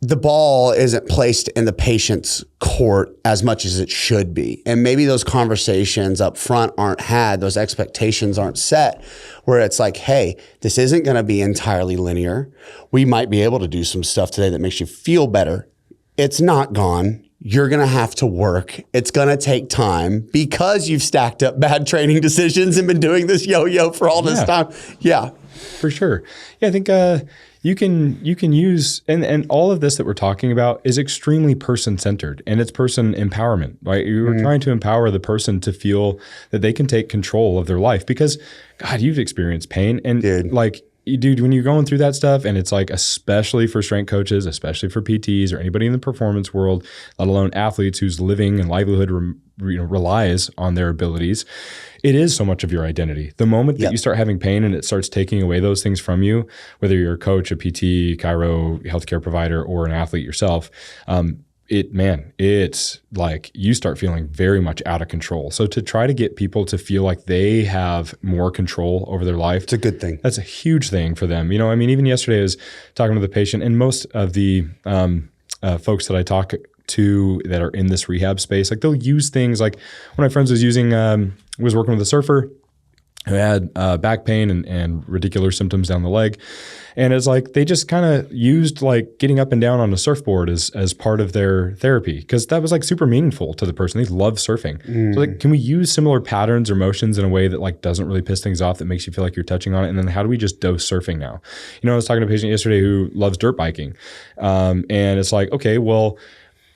the ball isn't placed in the patient's court as much as it should be. And maybe those conversations up front aren't had, those expectations aren't set, where it's like, hey, this isn't going to be entirely linear. We might be able to do some stuff today that makes you feel better. It's not gone. You're going to have to work. It's going to take time because you've stacked up bad training decisions and been doing this yo-yo for all this time. Yeah. For sure. Yeah, I think you can use, and all of this that we're talking about is extremely person-centered, and it's person empowerment, right? You're trying to empower the person to feel that they can take control of their life because, God, you've experienced pain. And dude, when you're going through that stuff, and it's like, especially for strength coaches, especially for PTs or anybody in the performance world, let alone athletes whose living and livelihood relies on their abilities, it is so much of your identity. The moment that you start having pain and it starts taking away those things from you, whether you're a coach, a PT, chiro, healthcare provider, or an athlete yourself, it's like you start feeling very much out of control. So to try to get people to feel like they have more control over their life, it's a good thing. That's a huge thing for them. Even yesterday I was talking to the patient, and most of the folks that I talk to that are in this rehab space, like they'll use things like one of my friends was working with a surfer who had back pain and radicular symptoms down the leg. And it's like they just kind of used like getting up and down on a surfboard as part of their therapy because that was like super meaningful to the person. They love surfing. So like, can we use similar patterns or motions in a way that like doesn't really piss things off, that makes you feel like you're touching on it? And then how do we just dose surfing now? I was talking to a patient yesterday who loves dirt biking. And it's like, okay, well,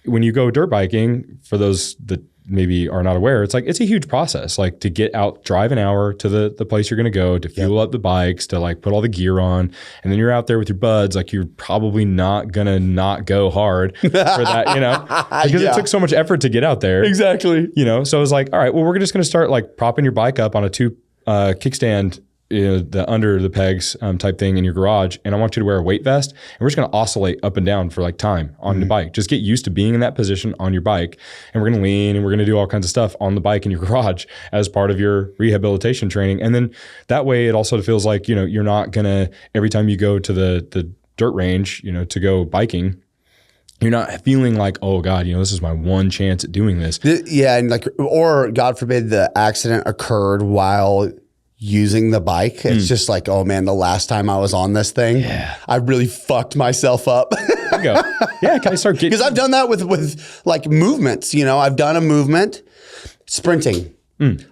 when you go dirt biking, for those that maybe are not aware, it's a huge process, like to get out, drive an hour to the place you're going to go, to fuel up the bikes, to like put all the gear on. And then you're out there with your buds. Like you're probably not going to not go hard for that, because it took so much effort to get out there. Exactly. So I was like, all right, well, we're just going to start like propping your bike up on a 2 kickstand, the under the pegs type thing in your garage, and I want you to wear a weight vest, and we're just going to oscillate up and down for like time on the bike. Just get used to being in that position on your bike, and we're going to lean, and we're going to do all kinds of stuff on the bike in your garage as part of your rehabilitation training. And then that way it also feels like, you're not going to, every time you go to the dirt range, to go biking, you're not feeling like, oh God, this is my one chance at doing this. And like, or God forbid the accident occurred while using the bike. It's just like, oh man, the last time I was on this thing, I really fucked myself up. There you go. Yeah, can I start getting... Because I've done that with like movements, I've done a movement, sprinting.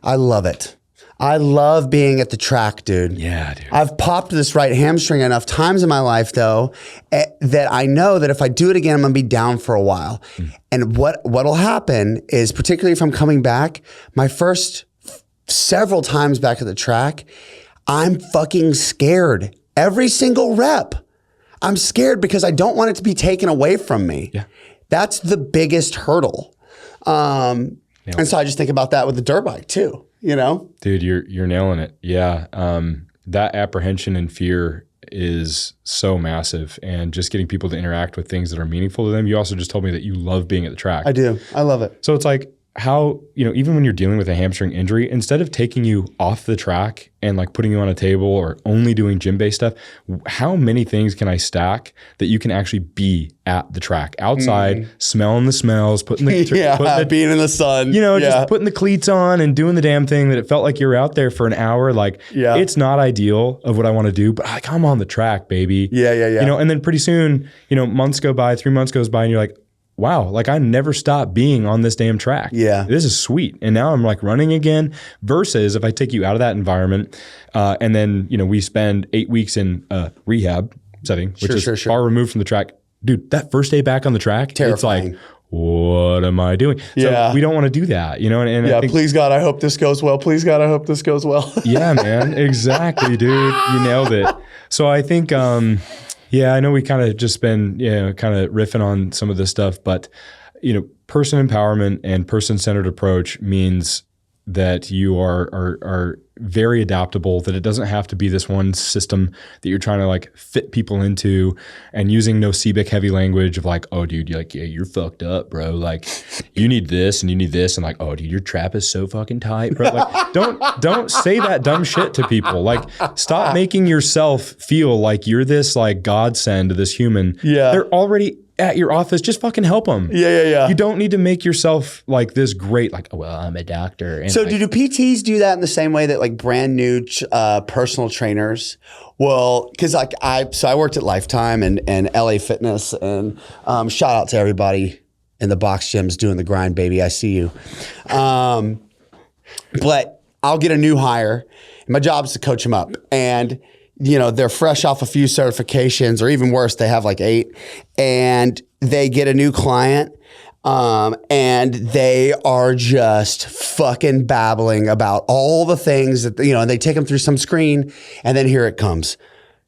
I love it. I love being at the track, dude. Yeah, dude. I've popped this right hamstring enough times in my life though, that I know that if I do it again, I'm gonna be down for a while. And what'll happen is, particularly if I'm coming back, my first several times back at the track, I'm fucking scared. Every single rep, I'm scared because I don't want it to be taken away from me. Yeah. That's the biggest hurdle. And so I just think about that with the dirt bike too, Dude, you're nailing it. Yeah. That apprehension and fear is so massive, and just getting people to interact with things that are meaningful to them. You also just told me that you love being at the track. I do. I love it. So it's like, how, even when you're dealing with a hamstring injury, instead of taking you off the track and like putting you on a table or only doing gym-based stuff, how many things can I stack that you can actually be at the track outside, smelling the smells, putting the being in the sun, just putting the cleats on and doing the damn thing that it felt like you're out there for an hour. Like, it's not ideal of what I want to do, but like, I'm on the track, baby. Yeah. And then pretty soon, months go by, 3 months goes by, and you're like, wow, like I never stopped being on this damn track. Yeah. This is sweet. And now I'm like running again, versus if I take you out of that environment and then, we spend 8 weeks in a rehab setting, which is far removed from the track. Dude, that first day back on the track, terrifying. It's like, what am I doing? So we don't want to do that, and I think, please God, I hope this goes well. Please God, I hope this goes well. Yeah, man, exactly, dude. You nailed it. So I think, I know we kind of just been, kind of riffing on some of this stuff, but, person empowerment and person-centered approach means that you are very adaptable, that it doesn't have to be this one system that you're trying to like fit people into, and using no CBIC heavy language of like, oh dude, you're fucked up, bro. Like you need this and you need this. And like, oh dude, your trap is so fucking tight, bro. Like don't say that dumb shit to people. Like stop making yourself feel like you're this like godsend to this human. Yeah. They're already at your office, just fucking help them. Yeah. You don't need to make yourself like this great, like, oh, well, I'm a doctor. And so like, do PTs do that in the same way that like brand new personal trainers? Well, because like I worked at Lifetime and LA Fitness, and shout out to everybody in the box gyms doing the grind, baby. I see you. But I'll get a new hire. And my job is to coach them up, and they're fresh off a few certifications, or even worse, they have like 8, and they get a new client, and they are just fucking babbling about all the things that, and they take them through some screen, and then here it comes.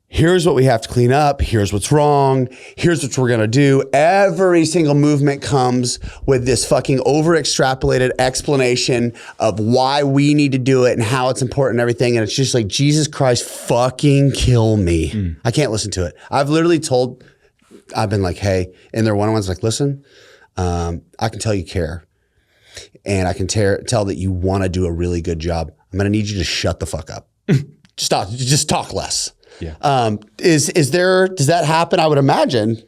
Here's what we have to clean up. Here's what's wrong. Here's what we're going to do. Every single movement comes with this fucking over extrapolated explanation of why we need to do it and how it's important and everything. And it's just like, Jesus Christ, fucking kill me. I can't listen to it. I've been like, hey, in their one-on-ones, like, listen, I can tell you care. And I can tell that you want to do a really good job. I'm going to need you to shut the fuck up. Just talk less. Yeah. Does that happen? I would imagine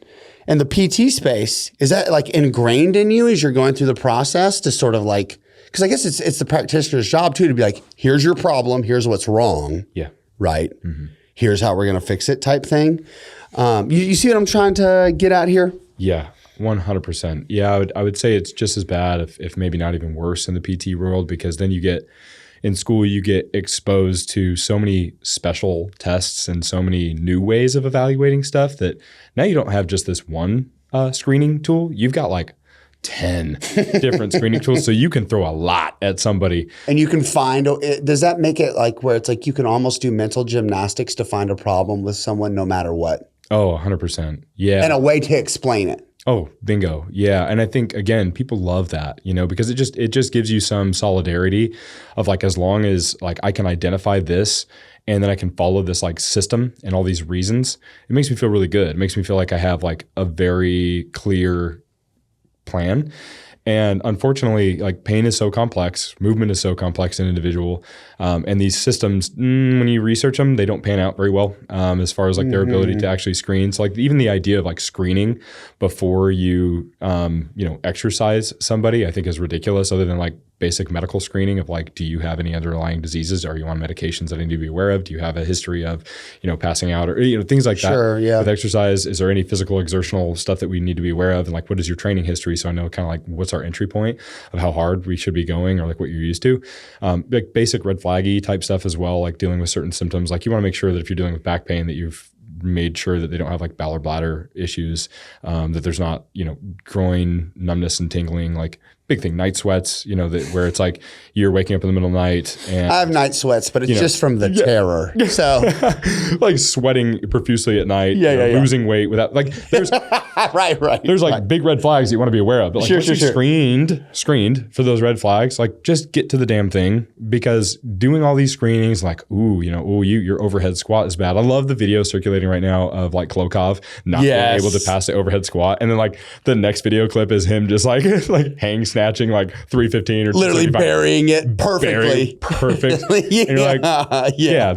in the PT space. Is that like ingrained in you as you're going through the process to sort of like, because I guess it's the practitioner's job too to be like, here's your problem, here's what's wrong. Yeah. Right. Mm-hmm. Here's how we're gonna fix it type thing. You see what I'm trying to get at here? Yeah. 100%. Yeah, I would say it's just as bad, if maybe not even worse, in the PT world, because then in school, you get exposed to so many special tests and so many new ways of evaluating stuff that now you don't have just this one screening tool. You've got like 10 different screening tools, so you can throw a lot at somebody. And you can find, does that make it like where it's like you can almost do mental gymnastics to find a problem with someone no matter what? Oh, 100%. Yeah. And a way to explain it. Oh, bingo. Yeah. And I think, again, people love that, because it just gives you some solidarity of like, as long as like I can identify this and then I can follow this like system and all these reasons, it makes me feel really good. It makes me feel like I have like a very clear plan. And unfortunately, like pain is so complex, movement is so complex and individual, and these systems, when you research them, they don't pan out very well as far as like their ability to actually screen. So like even the idea of like screening before you exercise somebody, I think is ridiculous. Other than like basic medical screening of like, do you have any underlying diseases? Are you on medications that I need to be aware of? Do you have a history of, passing out or, things like that? Sure, yeah. With exercise, is there any physical exertional stuff that we need to be aware of? And like, what is your training history? So I know kind of like what's our entry point of how hard we should be going or like what you're used to. Like basic red flaggy type stuff as well, like dealing with certain symptoms. Like you want to make sure that if you're dealing with back pain that you've made sure that they don't have like bowel or bladder issues, that there's not, groin numbness and tingling, like big thing, night sweats, where it's like you're waking up in the middle of the night and I have night sweats, but it's just from the terror. So like sweating profusely at night, losing weight without like there's right. There's like big red flags that you want to be aware of. But like once you screened for those red flags, like just get to the damn thing, because doing all these screenings, like, your overhead squat is bad. I love the video circulating right now of like Klokov not being able to pass the overhead squat. And then like the next video clip is him just like hang snatching like 315 or literally burying it perfectly. Perfect. And you're like,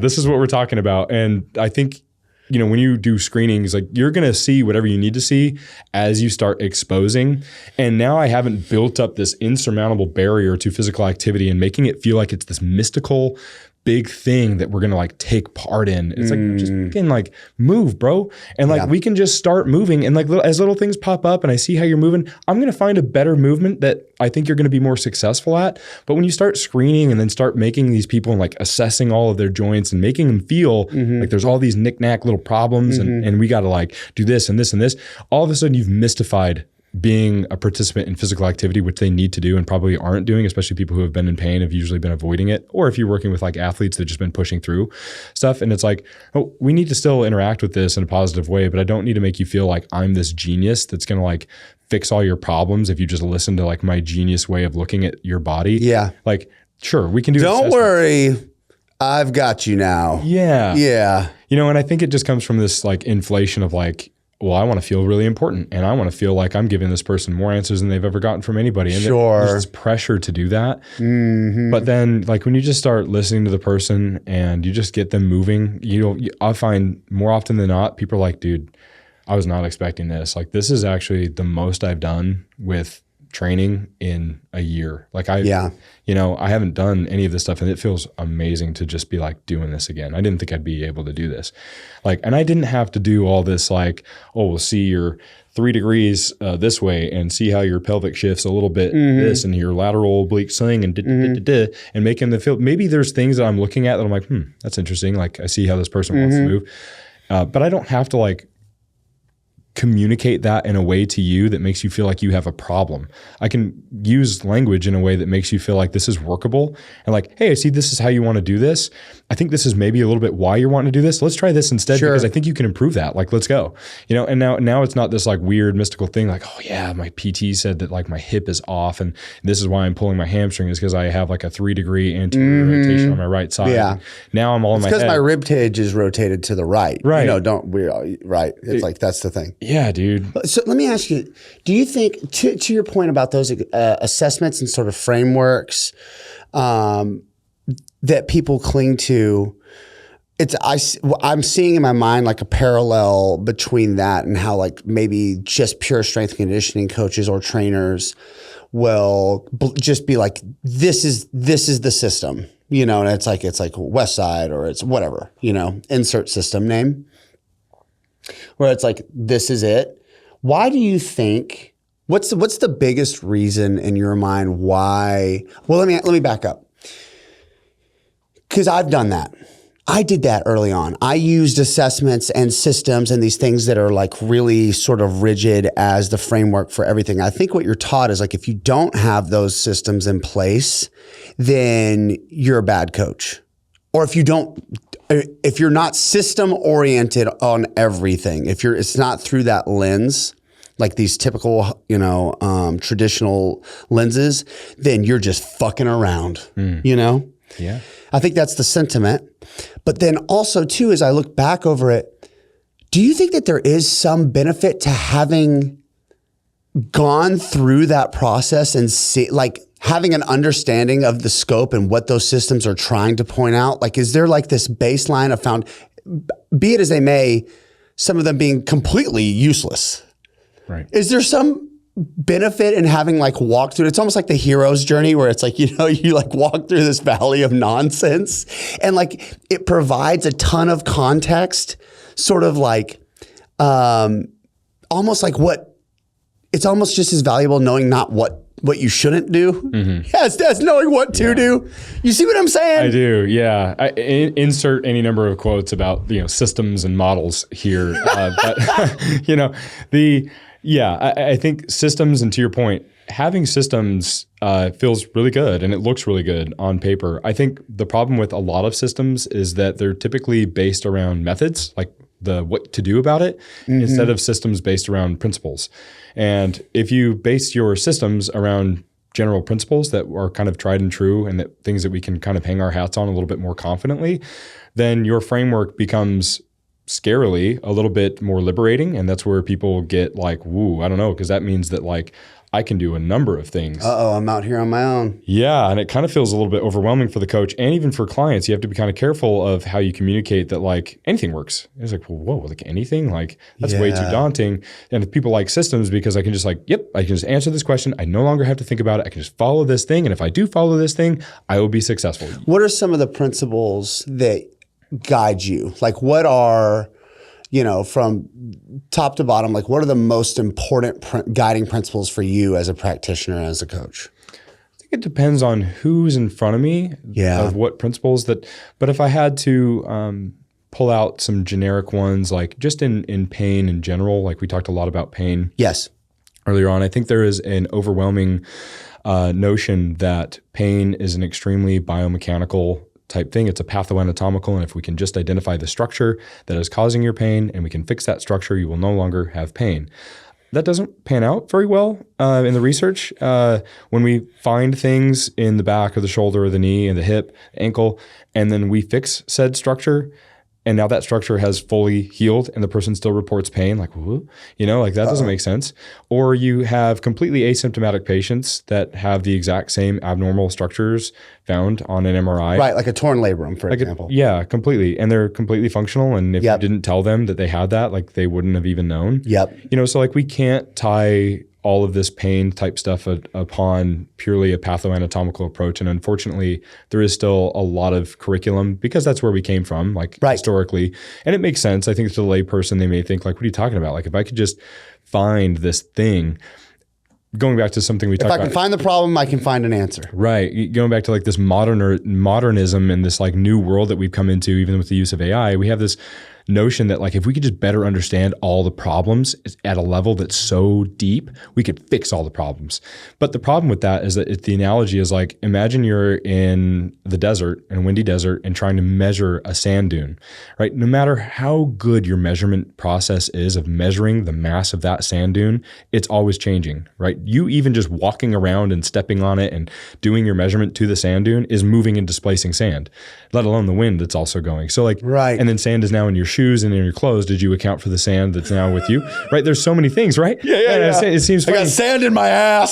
this is what we're talking about. And I think, when you do screenings, like you're going to see whatever you need to see as you start exposing. And now I haven't built up this insurmountable barrier to physical activity and making it feel like it's this mystical big thing that we're going to like take part in. It's like, just fucking like move, bro. And like, we can just start moving. And like as little things pop up and I see how you're moving, I'm going to find a better movement that I think you're going to be more successful at. But when you start screening and then start making these people and like assessing all of their joints and making them feel like there's all these knick-knack little problems and we got to like do this and this and this, all of a sudden you've mystified being a participant in physical activity, which they need to do and probably aren't doing, especially people who have been in pain have usually been avoiding it. Or if you're working with like athletes that have just been pushing through stuff. And it's like, we need to still interact with this in a positive way, but I don't need to make you feel like I'm this genius that's going to like fix all your problems if you just listen to like my genius way of looking at your body. Yeah. Like, sure, we can do Don't worry. I've got you now. Yeah. Yeah. And I think it just comes from this like inflation of like, well, I want to feel really important and I want to feel like I'm giving this person more answers than they've ever gotten from anybody. And there's this pressure to do that. But then like when you just start listening to the person and you just get them moving, I find more often than not, people are like, dude, I was not expecting this. Like this is actually the most I've done with training in a year. Like I haven't done any of this stuff and it feels amazing to just be like doing this again. I didn't think I'd be able to do this. Like, and I didn't have to do all this like, we'll see your 3 degrees this way and see how your pelvic shifts a little bit this and your lateral oblique swing and and making them feel, maybe there's things that I'm looking at that I'm like, that's interesting. Like I see how this person wants to move. But I don't have to like communicate that in a way to you that makes you feel like you have a problem. I can use language in a way that makes you feel like this is workable and like, hey, I see this is how you want to do this. I think this is maybe a little bit why you're wanting to do this. Let's try this instead because I think you can improve that. Like, let's go. And now it's not this like weird mystical thing like, oh yeah, my PT said that like my hip is off and this is why I'm pulling my hamstring is because I have like a 3 degree anterior rotation on my right side. Yeah. Now I'm all in my head. Because my rib cage is rotated to the right. Right. Right. It's like, that's the thing. Yeah, dude. So let me ask you, do you think, to your point about those assessments and sort of frameworks that people cling to, I'm seeing in my mind like a parallel between that and how like maybe just pure strength and conditioning coaches or trainers will just be like, this is the system, and it's like West Side or it's whatever, insert system name. Where it's like, this is it. Why do you think, what's the biggest reason in your mind why, well, let me back up. Because I've done that. I did that early on. I used assessments and systems and these things that are like really sort of rigid as the framework for everything. I think what you're taught is like, if you don't have those systems in place, then you're a bad coach. Or if you're not system oriented on everything, it's not through that lens, like these typical, traditional lenses, then you're just fucking around, Yeah. I think that's the sentiment. But then also too, as I look back over it, do you think that there is some benefit to having gone through that process and having an understanding of the scope and what those systems are trying to point out? Like, is there like this baseline of be it as they may, some of them being completely useless? Right. Is there some benefit in having like walked through? It's almost like the hero's journey where it's like, you like walk through this valley of nonsense and like it provides a ton of context, sort of like, almost like it's almost just as valuable knowing not what you shouldn't do. Mm-hmm. Yes, that's knowing what to do. You see what I'm saying? I do, yeah. I insert any number of quotes about systems and models here. But Yeah, I think systems, and to your point, having systems feels really good and it looks really good on paper. I think the problem with a lot of systems is that they're typically based around methods, like the what to do about it, instead of systems based around principles. And if you base your systems around general principles that are kind of tried and true and that things that we can kind of hang our hats on a little bit more confidently, then your framework becomes scarily a little bit more liberating. And that's where people get like, woo, I don't know, because that means that like I can do a number of things. I'm out here on my own. Yeah. And it kind of feels a little bit overwhelming for the coach and even for clients. You have to be kind of careful of how you communicate that like anything works. It's like, well, whoa, like anything? Like that's way too daunting. And people like systems because I can just like, yep, I can just answer this question. I no longer have to think about it. I can just follow this thing. And if I do follow this thing, I will be successful. What are some of the principles that guide you? Like what are, from top to bottom, like what are the most important guiding principles for you as a practitioner and as a coach? I think it depends on who's in front of me of what principles but if I had to pull out some generic ones, like just in pain in general, like we talked a lot about pain earlier on, I think there is an overwhelming notion that pain is an extremely biomechanical type thing. It's a pathoanatomical, and if we can just identify the structure that is causing your pain and we can fix that structure, you will no longer have pain. That doesn't pan out very well in the research. When we find things in the back of the shoulder or the knee and the hip, ankle, and then we fix said structure, and now that structure has fully healed and the person still reports pain, like, woo, like that doesn't make sense. Or you have completely asymptomatic patients that have the exact same abnormal structures found on an MRI. Right, like a torn labrum, for example. Yeah, completely. And they're completely functional. And if you didn't tell them that they had that, like they wouldn't have even known. So like we can't tie all of this pain type stuff upon purely a pathoanatomical approach. And unfortunately, there is still a lot of curriculum because that's where we came from, like historically. And it makes sense. I think to the lay person, they may think like, what are you talking about? Like if I could just find this thing, going back to something we talked about. If I can find the problem, I can find an answer. Right. Going back to like this modernism and this like new world that we've come into, even with the use of AI, we have this notion that like if we could just better understand all the problems at a level that's so deep, we could fix all the problems. But the problem with that is that the analogy is like, imagine you're in the desert, in a windy desert, and trying to measure a sand dune, right? No matter how good your measurement process is of measuring the mass of that sand dune, it's always changing, right? You even just walking around and stepping on it and doing your measurement to the sand dune is moving and displacing sand, let alone the wind that's also going. So like, and then sand is now in your shoes and in your clothes. Did you account for the sand that's now with you? Right? There's so many things, right? It seems funny. I got sand in my ass.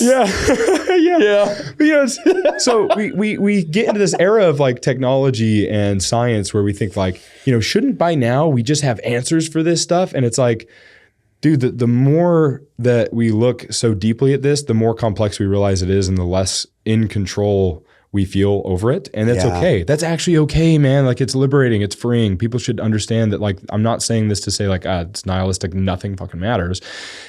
So we get into this era of like technology and science where we think like, shouldn't by now we just have answers for this stuff? And it's like, dude, the more that we look so deeply at this, the more complex we realize it is and the less in control we feel over it. And that's okay. That's actually okay, man. Like it's liberating. It's freeing. People should understand that like, I'm not saying this to say like, it's nihilistic. Nothing fucking matters.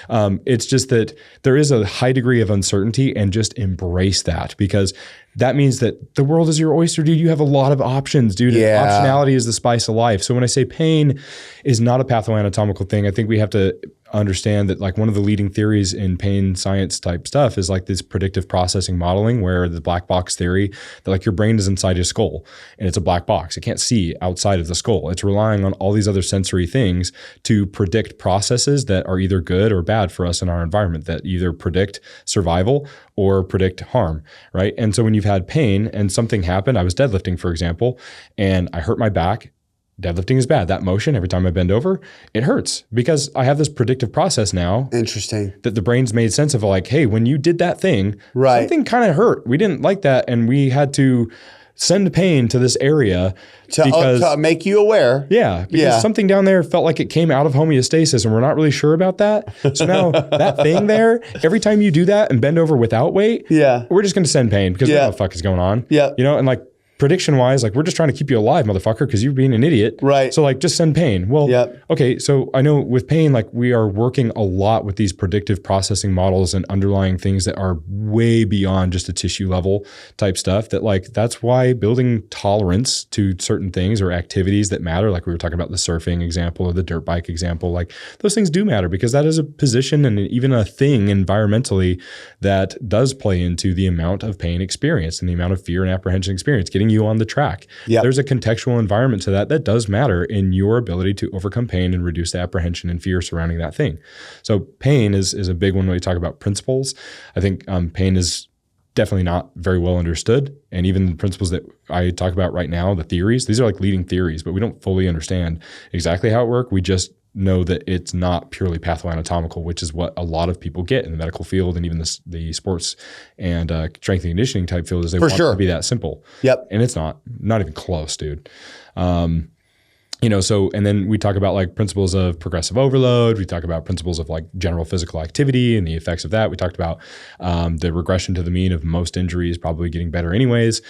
It's just that there is a high degree of uncertainty and just embrace that because that means that the world is your oyster, dude. You have a lot of options, dude. Optionality is the spice of life. So when I say pain is not a pathoanatomical thing, I think we have to understand that like one of the leading theories in pain science type stuff is like this predictive processing modeling where the black box theory that like your brain is inside your skull and it's a black box. It can't see outside of the skull. It's relying on all these other sensory things to predict processes that are either good or bad for us in our environment that either predict survival or predict harm, right? And so when you've had pain and something happened, I was deadlifting, for example, and I hurt my back. Deadlifting is bad. That motion, every time I bend over, it hurts because I have this predictive process now. Interesting. That the brain's made sense of like, hey, when you did that thing, something kind of hurt. We didn't like that. And we had to send pain to this area to make you aware. Yeah. Because something down there felt like it came out of homeostasis and we're not really sure about that. So now that thing there, every time you do that and bend over without weight, we're just going to send pain because we don't know what the fuck is going on. Yeah. And like, prediction wise, like we're just trying to keep you alive, motherfucker, because you're being an idiot. Right. So like just send pain. Well, okay. So I know with pain, like we are working a lot with these predictive processing models and underlying things that are way beyond just a tissue level type stuff, that like, that's why building tolerance to certain things or activities that matter. Like we were talking about the surfing example or the dirt bike example, like those things do matter, because that is a position and even a thing environmentally that does play into the amount of pain experienced and the amount of fear and apprehension experience getting you on the track. There's a contextual environment to that does matter in your ability to overcome pain and reduce the apprehension and fear surrounding that thing. So pain is a big one when we talk about principles. I think pain is definitely not very well understood. And even the principles that I talk about right now, the theories, these are like leading theories, but we don't fully understand exactly how it works. We just know that it's not purely pathoanatomical, which is what a lot of people get in the medical field and even the sports and strength and conditioning type field, is they want it to be that simple. And it's not even close, dude. So, and then we talk about like principles of progressive overload. We talk about principles of like general physical activity and the effects of that. We talked about the regression to the mean of most injuries probably getting better anyways.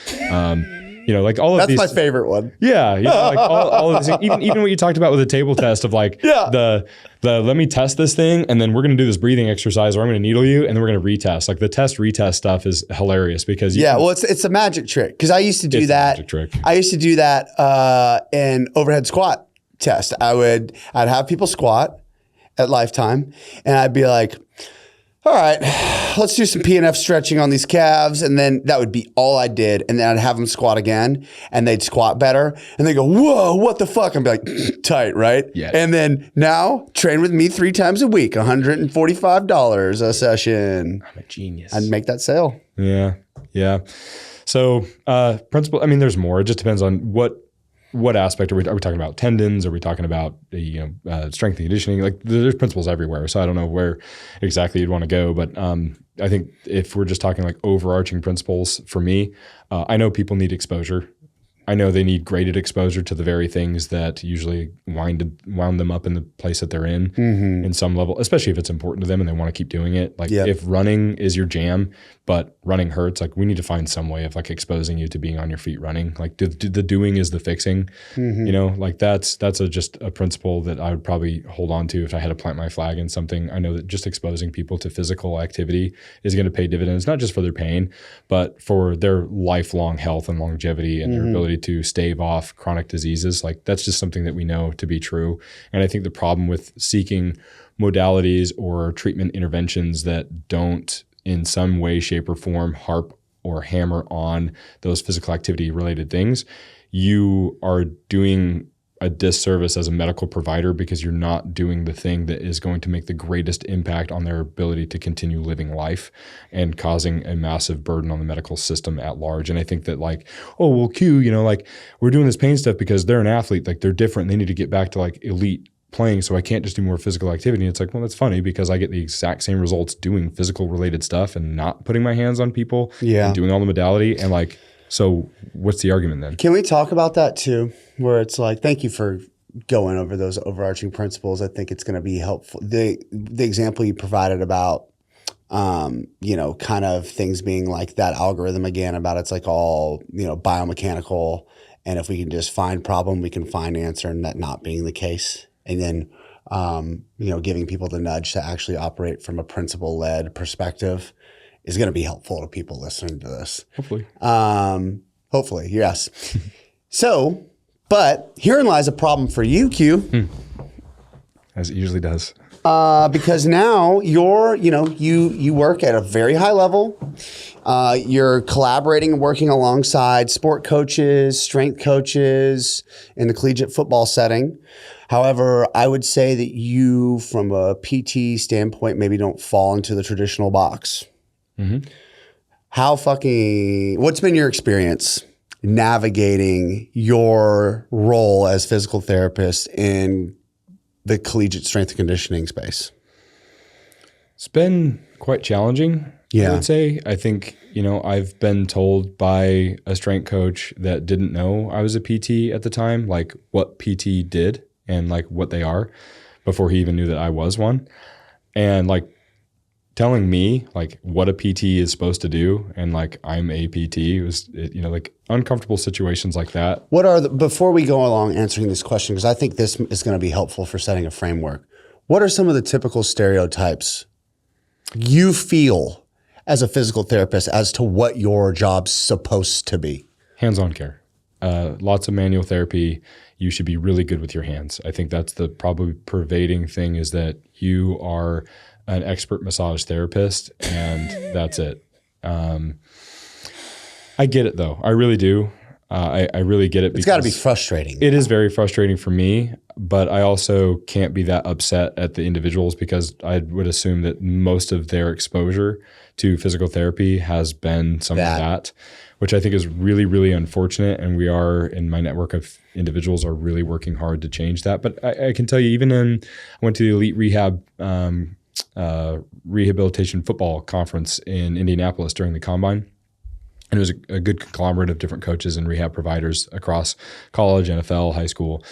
Like all of these. That's my favorite one. Yeah. Like all of these, even what you talked about with the table test of like the let me test this thing and then we're going to do this breathing exercise or I'm going to needle you and then we're going to retest. Like the retest stuff is hilarious because it's a magic trick. Because I used to do that. Magic trick. I used to do that in overhead squat test. I'd have people squat at Lifetime and I'd be like, all right, let's do some P&F stretching on these calves. And then that would be all I did. And then I'd have them squat again and they'd squat better. And they go, whoa, what the fuck? I'd be like, tight, right? Yeah. And then now train with me 3 times a week, $145 a session. I'm a genius. I'd make that sale. Yeah. So principle, I mean, there's more. It just depends on what aspect are we talking about? Tendons? Are we talking about strength and conditioning? Like there's principles everywhere. So I don't know where exactly you'd want to go, but I think if we're just talking like overarching principles for me, I know people need exposure. I know they need graded exposure to the very things that usually wound them up in the place that they're in some level, especially if it's important to them and they want to keep doing it. Like if running is your jam, but running hurts, like we need to find some way of like exposing you to being on your feet running. Like the doing is the fixing, like that's just a principle that I would probably hold on to if I had to plant my flag in something. I know that just exposing people to physical activity is going to pay dividends, not just for their pain, but for their lifelong health and longevity and their ability to stave off chronic diseases. Like that's just something that we know to be true. And I think the problem with seeking modalities or treatment interventions that don't in some way, shape, or form harp or hammer on those physical activity related things, you are doing a disservice as a medical provider because you're not doing the thing that is going to make the greatest impact on their ability to continue living life and causing a massive burden on the medical system at large. And I think that like, oh, well, Q, like we're doing this pain stuff because they're an athlete, like they're different. They need to get back to like elite playing, so I can't just do more physical activity. And it's like, well, that's funny because I get the exact same results doing physical related stuff and not putting my hands on people and doing all the modality. And like, so what's the argument then? Can we talk about that too? Where it's like, thank you for going over those overarching principles. I think it's going to be helpful. The example you provided about, kind of things being like that algorithm again about it's like all, biomechanical. And if we can just find problem, we can find answer, and that not being the case. And then, giving people the nudge to actually operate from a principle-led perspective is going to be helpful to people listening to this. Hopefully, yes. So, but herein lies a problem for you, Q. As it usually does. Because now you work at a very high level. You're collaborating and working alongside sport coaches, strength coaches in the collegiate football setting. However, I would say that you, from a PT standpoint, maybe don't fall into the traditional box. What's been your experience navigating your role as physical therapist in the collegiate strength and conditioning space? It's been quite challenging, I would say. I think, I've been told by a strength coach that didn't know I was a PT at the time, like what PT did and like what they are before he even knew that I was one. And like telling me like what a PT is supposed to do, and like I'm a PT, like uncomfortable situations like that. Before we go along answering this question, because I think this is going to be helpful for setting a framework, what are some of the typical stereotypes you feel as a physical therapist as to what your job's supposed to be? Hands-on care. Lots of manual therapy. You should be really good with your hands. I think that's the probably pervading thing, is that you are an expert massage therapist and that's it. I get it though. I really do. I really get it. It's got to be frustrating. It is very frustrating for me, but I also can't be that upset at the individuals, because I would assume that most of their exposure to physical therapy has been some of that, which I think is really, really unfortunate. And we are, in my network of individuals, are really working hard to change that. But I can tell you, I went to the Elite Rehab Rehabilitation Football Conference in Indianapolis during the Combine. And it was a good conglomerate of different coaches and rehab providers across college, NFL, high school.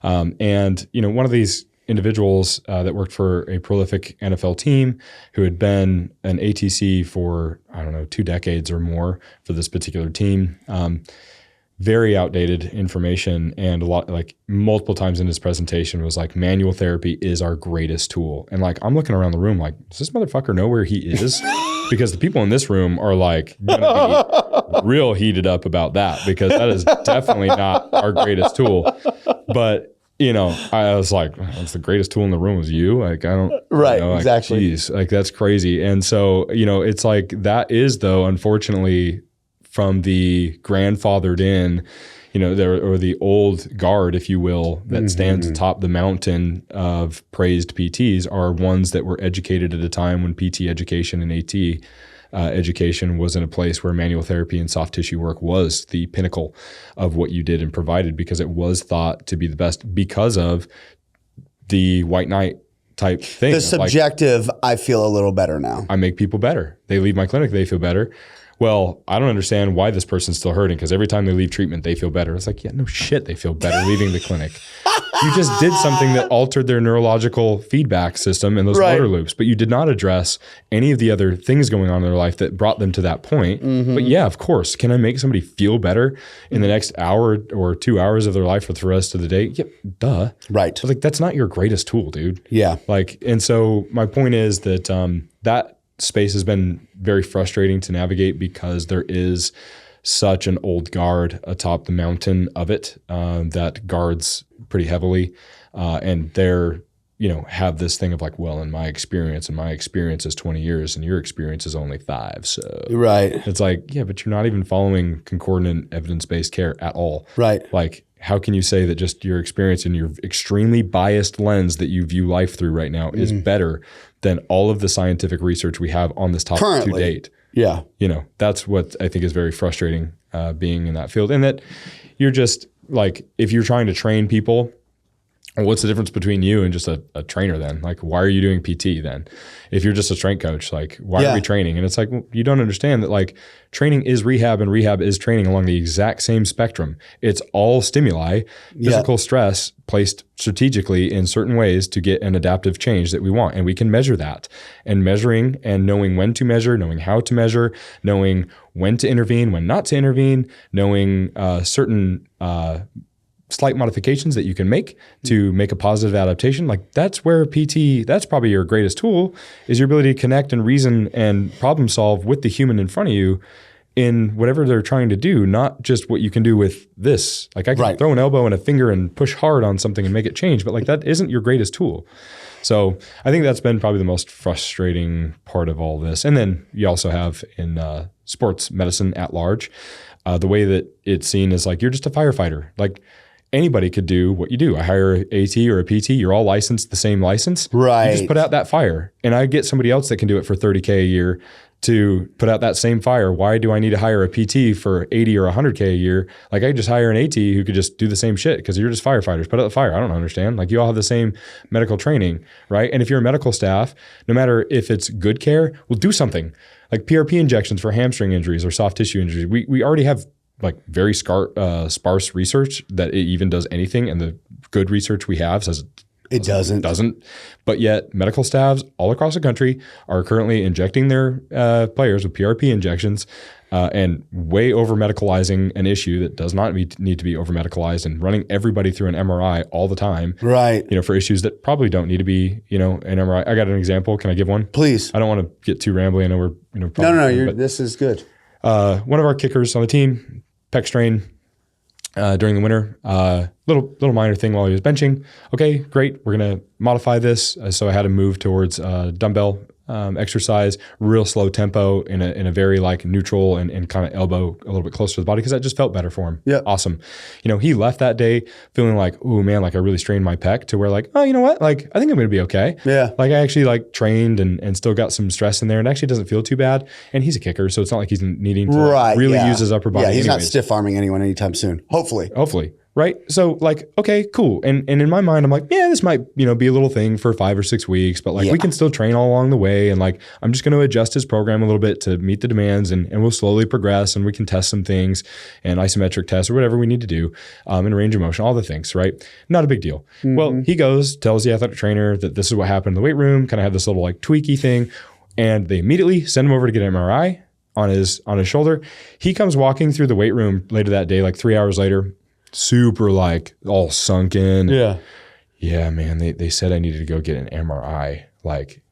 And one of these individuals that worked for a prolific NFL team, who had been an ATC for, 2 decades or more for this particular team. Very outdated information, and multiple times in his presentation was like, manual therapy is our greatest tool. And like, I'm looking around the room like, does this motherfucker know where he is? Because the people in this room are like gonna be real heated up about that, because that is definitely not our greatest tool. But I was like, it's the greatest tool in the room was you. Like, I don't. Right. Exactly. Geez, like that's crazy. And so, it's like that is, though, unfortunately, from the grandfathered in, or the old guard, if you will, that stands atop the mountain of praised PTs, are ones that were educated at a time when PT education and AT education was in a place where manual therapy and soft tissue work was the pinnacle of what you did and provided, because it was thought to be the best because of the white knight type thing. The subjective, I feel a little better now. I make people better. They leave my clinic, they feel better. Well, I don't understand why this person's still hurting, because every time they leave treatment, they feel better. It's like, yeah, no shit, they feel better leaving the clinic. You just did something that altered their neurological feedback system and those motor loops, but you did not address any of the other things going on in their life that brought them to that point. But yeah, of course, can I make somebody feel better in the next hour or 2 hours of their life for the rest of the day? Yep, duh. Right. But that's not your greatest tool, dude. Yeah. And so my point is that that space has been very frustrating to navigate, because there is such an old guard atop the mountain of it that guards pretty heavily, and they're have this thing of like, well, in my experience is 20 years and your experience is only 5, so it's like, yeah, but you're not even following concordant evidence-based care at all. Like, how can you say that just your experience and your extremely biased lens that you view life through right now is better than all of the scientific research we have on this topic currently to date? Yeah. That's what I think is very frustrating being in that field. And that you're just like, if you're trying to train people, what's the difference between you and just a trainer then? Like, why are you doing PT then? If you're just a strength coach, like, why are we training? And it's like, well, you don't understand that like training is rehab and rehab is training along the exact same spectrum. It's all stimuli, physical stress placed strategically in certain ways to get an adaptive change that we want. And we can measure that. And measuring and knowing when to measure, knowing how to measure, knowing when to intervene, when not to intervene, knowing certain slight modifications that you can make to make a positive adaptation. Like, that's where PT, that's probably your greatest tool, is your ability to connect and reason and problem solve with the human in front of you in whatever they're trying to do, not just what you can do with this. Like, I can throw an elbow and a finger and push hard on something and make it change, but like, that isn't your greatest tool. So I think that's been probably the most frustrating part of all this. And then you also have in sports medicine at large, the way that it's seen is like, you're just a firefighter. Like, anybody could do what you do. I hire an AT or a PT. You're all licensed the same license. Right. You just put out that fire. And I get somebody else that can do it for $30K a year to put out that same fire. Why do I need to hire a PT for $80 or $100K a year? Like, I just hire an AT who could just do the same shit, because you're just firefighters. Put out the fire. I don't understand. Like, you all have the same medical training, right? And if you're a medical staff, no matter if it's good care, we'll do something. Like PRP injections for hamstring injuries or soft tissue injuries. We already have like very sparse research that it even does anything, and the good research we have says It doesn't. But yet medical staffs all across the country are currently injecting their players with PRP injections and way over medicalizing an issue that does not need to be over medicalized, and running everybody through an MRI all the time. Right. For issues that probably don't need to be, an MRI. I got an example. Can I give one? Please. I don't want to get too rambly. I know we're, No, this is good. One of our kickers on the team, pec strain during the winter, little minor thing while he was benching. Okay, great. We're going to modify this. So I had him move towards dumbbell exercise, real slow tempo in a very like neutral and kind of elbow a little bit closer to the body, because that just felt better for him. Yeah. Awesome. He left that day feeling like, oh man, like I really strained my pec, to where like, oh, you know what? Like I think I'm going to be okay. Yeah. Like I actually like trained and still got some stress in there, and actually doesn't feel too bad. And he's a kicker, so it's not like he's needing to really use his upper body. Yeah, he's anyways. not stiff arming anyone anytime soon. Hopefully. Right. So like, okay, cool. And in my mind, I'm like, yeah, this might, be a little thing for 5 or 6 weeks, but like we can still train all along the way. And like, I'm just going to adjust his program a little bit to meet the demands, and we'll slowly progress, and we can test some things and isometric tests or whatever we need to do, and range of motion, all the things, right? Not a big deal. Mm-hmm. Well, he goes, tells the athletic trainer that this is what happened in the weight room, kind of had this little like tweaky thing. And they immediately send him over to get an MRI on his shoulder. He comes walking through the weight room later that day, like 3 hours later, super like all sunken. Yeah, man, they said I needed to go get an MRI. Like,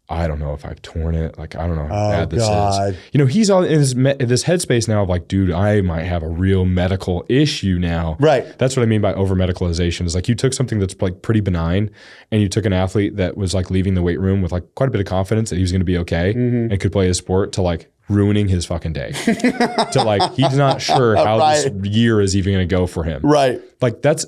I don't know if I've torn it. Like, I don't know how bad this is. He's all in this headspace now of like, dude, I might have a real medical issue now. Right. That's what I mean by over medicalization. Is like you took something that's like pretty benign, and you took an athlete that was like leaving the weight room with like quite a bit of confidence that he was going to be okay and could play his sport, to like ruining his fucking day. To like, he's not sure how this year is even going to go for him. Right. Like that's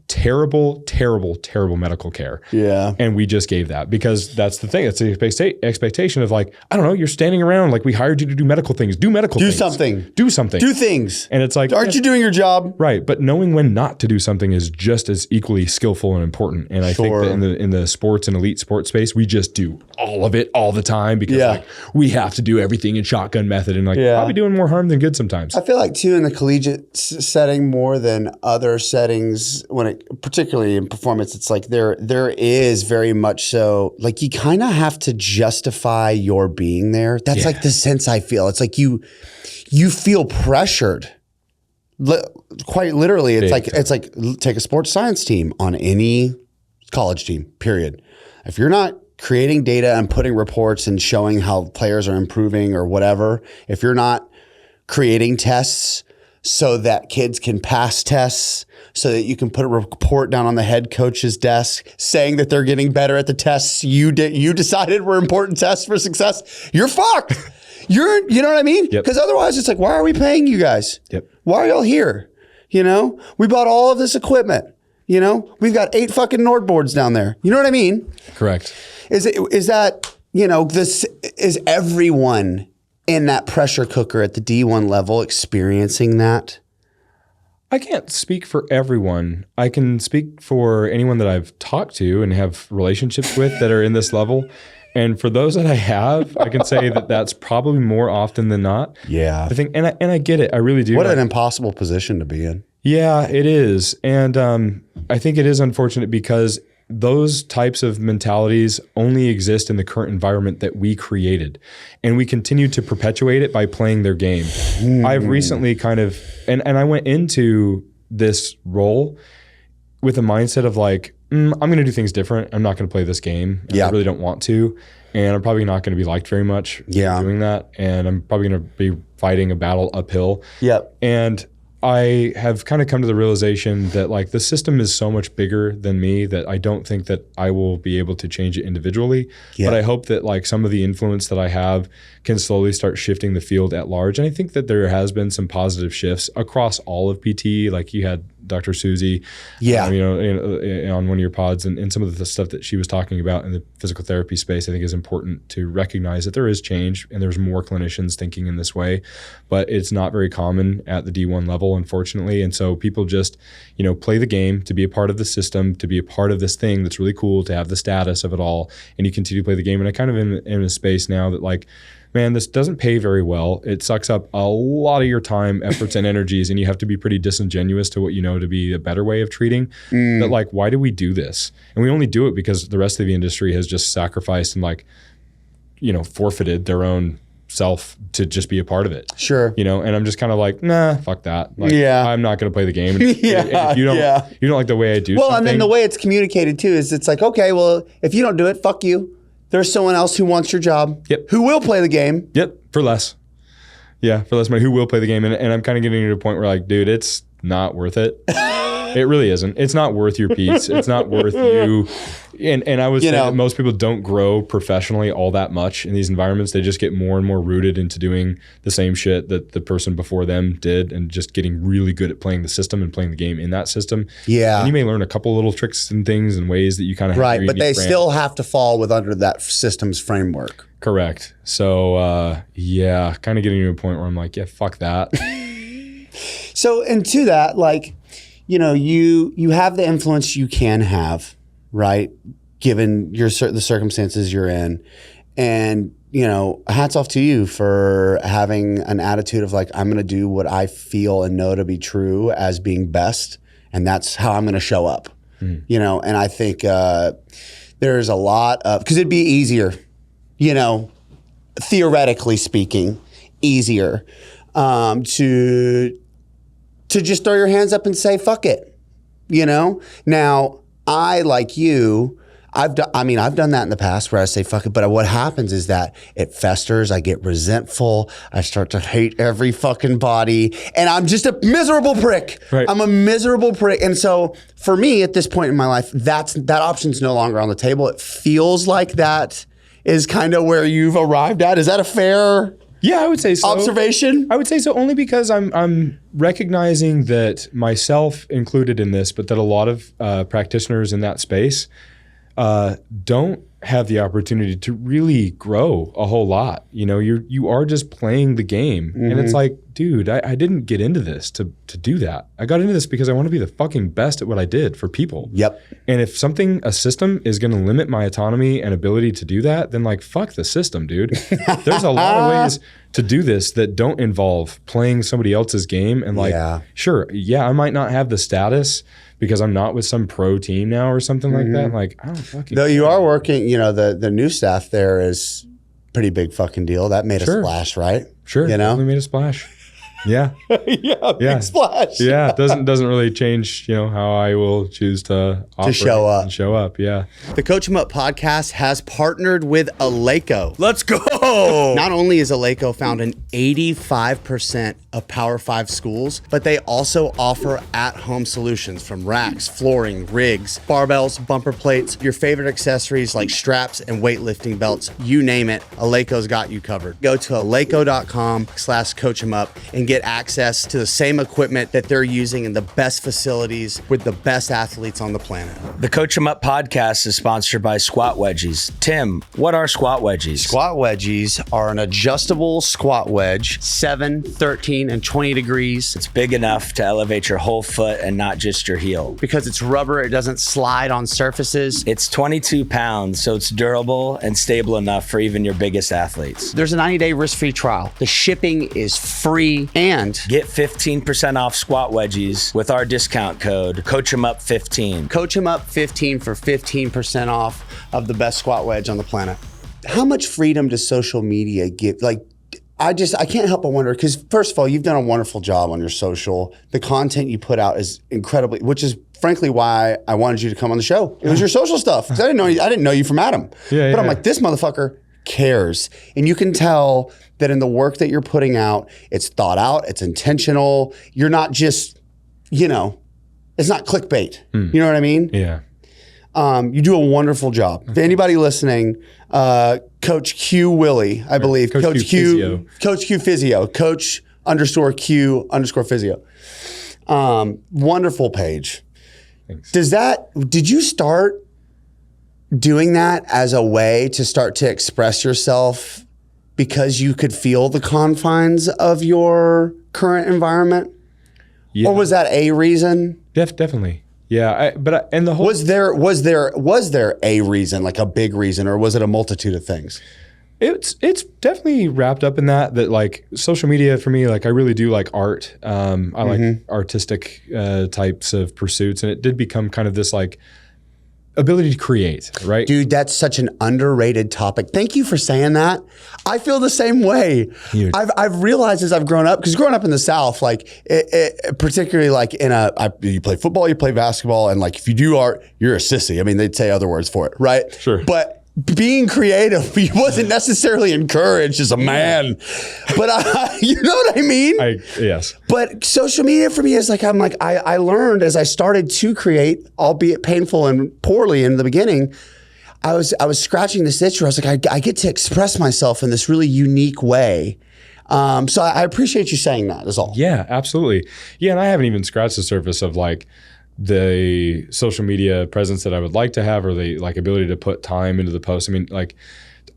terrible, terrible, terrible medical care. Yeah. And we just gave that, because that's the thing. It's the expectation of like, I don't know, you're standing around, like we hired you to do medical things. Do medical things. Do something. Do things. And it's like, aren't you doing your job? Right. But knowing when not to do something is just as equally skillful and important. And I think that in the sports and elite sports space, we just do all of it all the time, because like we have to do everything in shotgun method, and like probably doing more harm than good sometimes. I feel like too in the collegiate setting more than other settings, particularly in performance, it's like there is very much so like you kind of have to justify your being there. That's like the sense I feel. It's like you feel pressured. Quite literally, it's like take a sports science team on any college team, period. If you're not creating data and putting reports and showing how players are improving or whatever, if you're not creating tests so that kids can pass tests, so that you can put a report down on the head coach's desk saying that they're getting better at the tests you decided were important tests for success, you're fucked. You know what I mean? Because otherwise it's like, why are we paying you guys? Why are y'all here? We bought all of this equipment. We've got 8 fucking Nordboards down there. You know what I mean? Correct. Is that, this is everyone in that pressure cooker at the D1 level experiencing that? I can't speak for everyone. I can speak for anyone that I've talked to and have relationships with that are in this level. And for those that I have, I can say that that's probably more often than not. Yeah. I think, and I get it. I really do. What an impossible position to be in. Yeah, it is. And I think it is unfortunate, because those types of mentalities only exist in the current environment that we created, and we continue to perpetuate it by playing their game. I've recently kind of, and I went into this role with a mindset of like, I'm going to do things different. I'm not going to play this game. I really don't want to. And I'm probably not going to be liked very much for doing that. And I'm probably going to be fighting a battle uphill. And I have kind of come to the realization that like the system is so much bigger than me that I don't think that I will be able to change it individually. But I hope that like some of the influence that I have can slowly start shifting the field at large. And I think that there has been some positive shifts across all of PT. Like you had Dr. Susie, on one of your pods, and some of the stuff that she was talking about in the physical therapy space, I think is important to recognize that there is change and there's more clinicians thinking in this way, but it's not very common at the D1 level, unfortunately. And so people just, play the game to be a part of the system, to be a part of this thing that's really cool, to have the status of it all, and you continue to play the game. And I kind of in a space now that like, man, this doesn't pay very well. It sucks up a lot of your time, efforts, and energies, and you have to be pretty disingenuous to what you know to be a better way of treating. But like, why do we do this? And we only do it because the rest of the industry has just sacrificed and like, forfeited their own self to just be a part of it. Sure. And I'm just kind of like, nah, fuck that. Like, I'm not going to play the game. And if you don't like the way I do something. And then the way it's communicated too is it's like, okay, well, if you don't do it, fuck you. There's someone else who wants your job. Yep. Who will play the game. Yep. For less. Yeah. For less money. Who will play the game. And I'm kind of getting to a point where like, dude, it's not worth it. It really isn't. It's not worth your piece. It's not worth you. And I would say that most people don't grow professionally all that much in these environments. They just get more and more rooted into doing the same shit that the person before them did and just getting really good at playing the system and playing the game in that system. Yeah. And you may learn a couple little tricks and things and ways that you kind of right, but they still have to fall under that system's framework. Correct. So kind of getting to a point where I'm like, yeah, fuck that. So, and to that, like, you have the influence you can have, right? Given the circumstances you're in. And, hats off to you for having an attitude of like, I'm going to do what I feel and know to be true as being best. And that's how I'm going to show up, and I think there's a lot of, because it'd be easier, theoretically speaking, easier to just throw your hands up and say, fuck it, Now, I, like you, I've done that in the past where I say, fuck it. But what happens is that it festers. I get resentful. I start to hate every fucking body. And I'm just a miserable prick. Right. I'm a miserable prick. And so for me at this point in my life, that option's no longer on the table. It feels like that is kind of where you've arrived at. Is that a fair... Yeah, I would say so. Observation? I would say so only because I'm recognizing that myself included in this, but that a lot of practitioners in that space don't have the opportunity to really grow a whole lot. You are just playing the game. Mm-hmm. And it's like, dude, I didn't get into this to do that. I got into this because I want to be the fucking best at what I did for people. Yep. And if a system is going to limit my autonomy and ability to do that, then like, fuck the system, dude. There's a lot of ways to do this that don't involve playing somebody else's game. And like, sure, I might not have the status because I'm not with some pro team now or something like that. Like, I don't fucking Though you are working, the new staff there is pretty big fucking deal. That made a splash, right? Sure. Definitely made a splash. Yeah. Big splash. Yeah. It doesn't really change, how I will choose to show up. And show up. Yeah. The Coach 'em Up podcast has partnered with Eleiko. Let's go. Not only is Eleiko found in 85% of Power 5 schools, but they also offer at-home solutions from racks, flooring, rigs, barbells, bumper plates, your favorite accessories like straps and weightlifting belts, you name it, Eleiko's got you covered. Go to eleiko.com/coachemup and get access to the same equipment that they're using in the best facilities with the best athletes on the planet. The Coach 'em Up podcast is sponsored by Squat Wedgies. Tim, what are Squat Wedgies? Squat Wedgies are an adjustable squat wedge, 7, 13, and 20 degrees. It's big enough to elevate your whole foot and not just your heel. Because it's rubber, it doesn't slide on surfaces. It's 22 pounds, so it's durable and stable enough for even your biggest athletes. There's a 90-day risk-free trial. The shipping is free. And get 15% off Squat Wedgies with our discount code CoachEmUp15. CoachEmUp15 for 15% off of the best squat wedge on the planet. How much freedom does social media give? Like, I can't help but wonder, because first of all, you've done a wonderful job on your social. The content you put out is incredibly, which is frankly why I wanted you to come on the show. It was your social stuff. Because I didn't know you from Adam. But I'm like, this motherfucker cares. And you can tell that in the work that you're putting out, it's thought out, it's intentional. You're not just, it's not clickbait. You know what I mean? Yeah. You do a wonderful job. If anybody listening, Coach Q Willey, I believe. Coach Q Physio. Coach _Q _Physio. Wonderful page. Thanks. Did you start doing that as a way to start to express yourself because you could feel the confines of your current environment? Yeah. Or was that a reason? Definitely. Yeah, was there a reason, like a big reason, or was it a multitude of things? It's definitely wrapped up in that like social media for me, like I really do like art. I like artistic types of pursuits, and it did become kind of this like ability to create, right? Dude, that's such an underrated topic. Thank you for saying that. I feel the same way. Huge. I've realized as I've grown up, because growing up in the South, like particularly like you play football, you play basketball, and like if you do art, you're a sissy. I mean, they'd say other words for it, right? Sure. But being creative, he wasn't necessarily encouraged as a man, but you know what I mean? Yes. But social media for me is like, I learned as I started to create, albeit painful and poorly in the beginning, I was scratching this itch where I was like, I get to express myself in this really unique way. So I appreciate you saying that is all. Yeah, absolutely. Yeah. And I haven't even scratched the surface of like the social media presence that I would like to have, or the like ability to put time into the post. I mean, like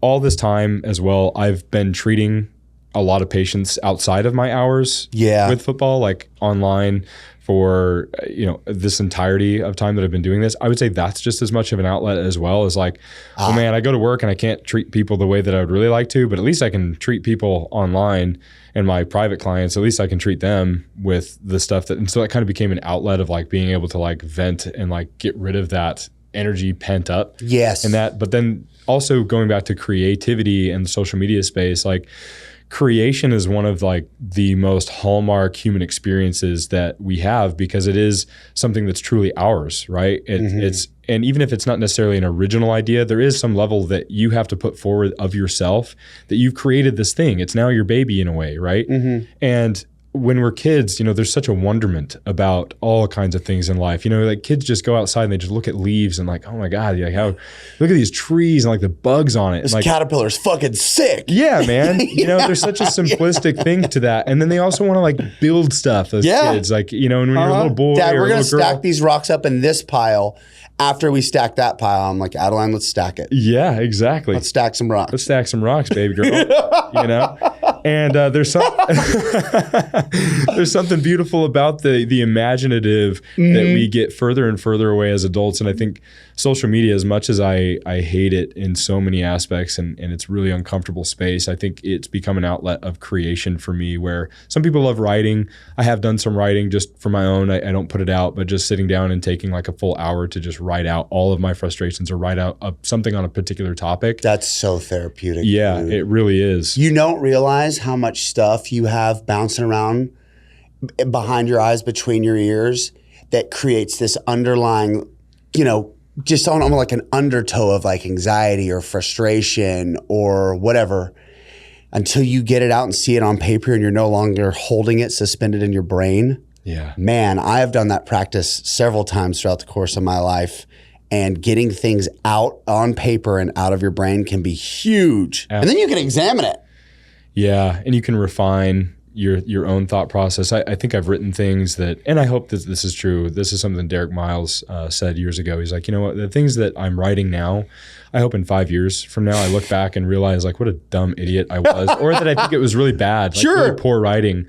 all this time as well, I've been treating a lot of patients outside of my hours with football, like online for, this entirety of time that I've been doing this. I would say that's just as much of an outlet as well as like, oh man, I go to work and I can't treat people the way that I would really like to, but at least I can treat people online, and my private clients, at least I can treat them with the stuff and so that kind of became an outlet of like being able to like vent and like get rid of that energy pent up. Yes. And that, but then also going back to creativity and the social media space, like creation is one of like the most hallmark human experiences that we have, because it is something that's truly ours, right? It's, and even if it's not necessarily an original idea, there is some level that you have to put forward of yourself that you've created this thing. It's now your baby in a way, right? And when we're kids, there's such a wonderment about all kinds of things in life. Like kids just go outside and they just look at leaves and like, oh my God, like look at these trees and like the bugs on it. This like, caterpillar's fucking sick. Yeah, man. There's such a simplistic thing to that. And then they also want to like build stuff as kids. Like, and when you're a little boy Dad, or we're a going little to girl. stack these rocks up in this pile. After we stack that pile, I'm like, Adeline, let's stack it. Yeah, exactly. Let's stack some rocks. Let's stack some rocks, baby girl. And there's something beautiful about the imaginative that we get further and further away as adults. And I think social media, as much as I hate it in so many aspects, and it's really uncomfortable space, I think it's become an outlet of creation for me, where some people love writing. I have done some writing just for my own. I don't put it out, but just sitting down and taking like a full hour to just write out all of my frustrations or write out something on a particular topic. That's so therapeutic. Yeah, dude. it really is. You don't realize how much stuff you have bouncing around behind your eyes, between your ears, that creates this underlying, just on like an undertow of like anxiety or frustration or whatever, until you get it out and see it on paper and you're no longer holding it suspended in your brain. Yeah. Man, I have done that practice several times throughout the course of my life, and getting things out on paper and out of your brain can be huge. And then you can examine it. Yeah, and you can refine your own thought process. I think I've written things that, and I hope that this is true. This is something Derek Miles said years ago. He's like, you know what, the things that I'm writing now, I hope in 5 years from now I look back and realize like what a dumb idiot I was, or that I think it was really bad, like really poor writing.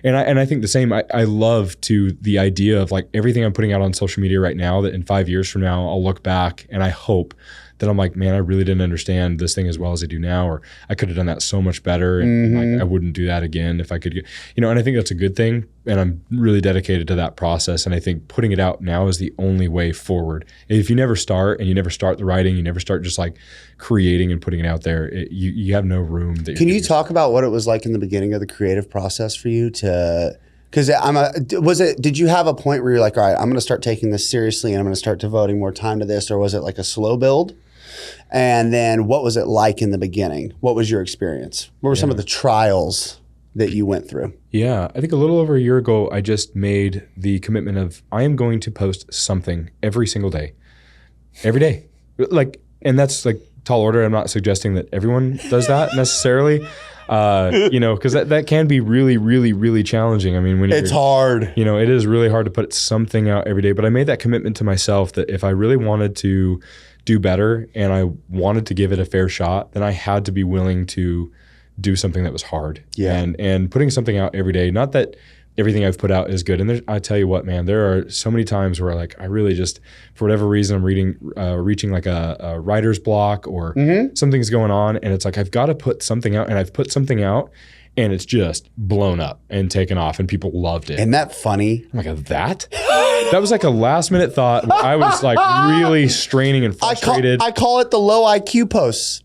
And I think the same. I love the idea of like everything I'm putting out on social media right now, that in 5 years from now I'll look back and I hope that I'm like, man, I really didn't understand this thing as well as I do now, or I could have done that so much better, and like, I wouldn't do that again if I could, and I think that's a good thing, and I'm really dedicated to that process, and I think putting it out now is the only way forward. If you never start, and you never start the writing, you never start just like creating and putting it out there, you have no room. Can you talk about what it was like in the beginning of the creative process for you to? Because did you have a point where you're like, all right, I'm going to start taking this seriously and I'm going to start devoting more time to this, or was it like a slow build? And then what was it like in the beginning? What was your experience? What were some of the trials that you went through? Yeah, I think a little over a year ago, I just made the commitment of I am going to post something every single day, every day. And that's like tall order. I'm not suggesting that everyone does that necessarily. Because that can be really, really, really challenging. I mean, it's hard. It is really hard to put something out every day. But I made that commitment to myself that if I really wanted to do better and I wanted to give it a fair shot, then I had to be willing to do something that was hard. Yeah. And putting something out every day, not that everything I've put out is good. And I tell you what, man, there are so many times where like I really just, for whatever reason, I'm reaching like a writer's block or something's going on, and it's like I've got to put something out, and I've put something out, and it's just blown up and taken off, and people loved it. Isn't that funny? I'm like, that? That was like a last minute thought where I was like really straining and frustrated. I call it the low IQ posts.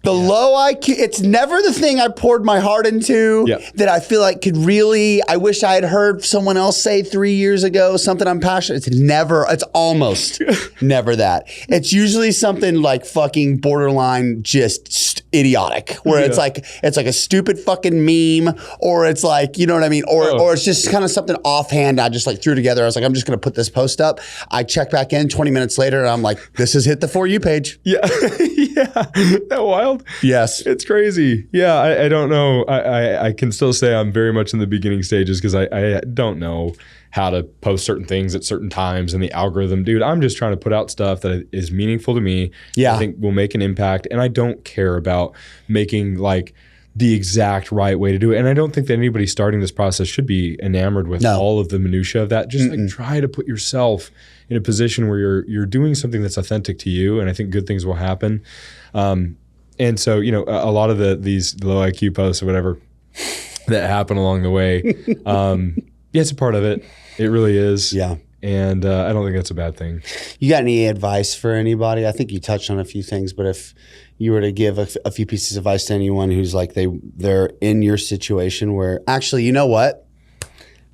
The low IQ, it's never the thing I poured my heart into that I feel like could really, I wish I had heard someone else say 3 years ago, something I'm passionate. It's almost never that. It's usually something like fucking borderline just idiotic, where it's like a stupid fucking meme, or it's like, you know what I mean? Or it's just kind of something offhand I just like threw together. I was like, I'm just going to put this post up. I check back in 20 minutes later and I'm like, this has hit the For You page. Yeah. That wild. Yes. It's crazy. Yeah. I don't know. I can still say I'm very much in the beginning stages because I don't know how to post certain things at certain times and the algorithm. Dude, I'm just trying to put out stuff that is meaningful to me. Yeah. I think will make an impact. And I don't care about making like the exact right way to do it. And I don't think that anybody starting this process should be enamored with all of the minutia of that. Just like try to put yourself in a position where you're doing something that's authentic to you. And I think good things will happen. And so, you know, a lot of these low IQ posts or whatever that happen along the way, yeah, it's a part of it. It really is. Yeah. And I don't think that's a bad thing. You got any advice for anybody? I think you touched on a few things, but if you were to give a few pieces of advice to anyone who's like they're in your situation where actually, you know what?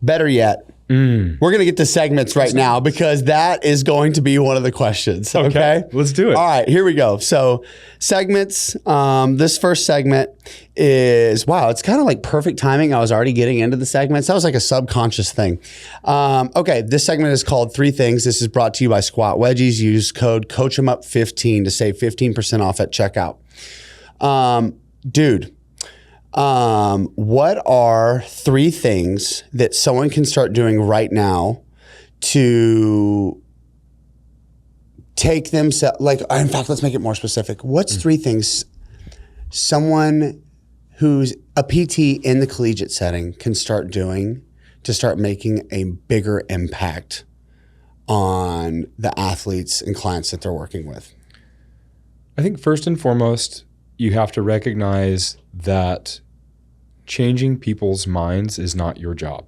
Better yet, we're going to get to segments right now because that is going to be one of the questions. Okay? Let's do it. All right, here we go. So segments, this first segment is, wow, it's kind of like perfect timing. I was already getting into the segments. That was like a subconscious thing. Okay, this segment is called 3 Things. This is brought to you by Squat Wedgies. Use code CoachEmUp15 to save 15% off at checkout. Dude. What are 3 things that someone can start doing right now to take themselves, like, in fact, let's make it more specific. What's 3 things someone who's a PT in the collegiate setting can start doing to start making a bigger impact on the athletes and clients that they're working with? I think first and foremost, you have to recognize that changing people's minds is not your job.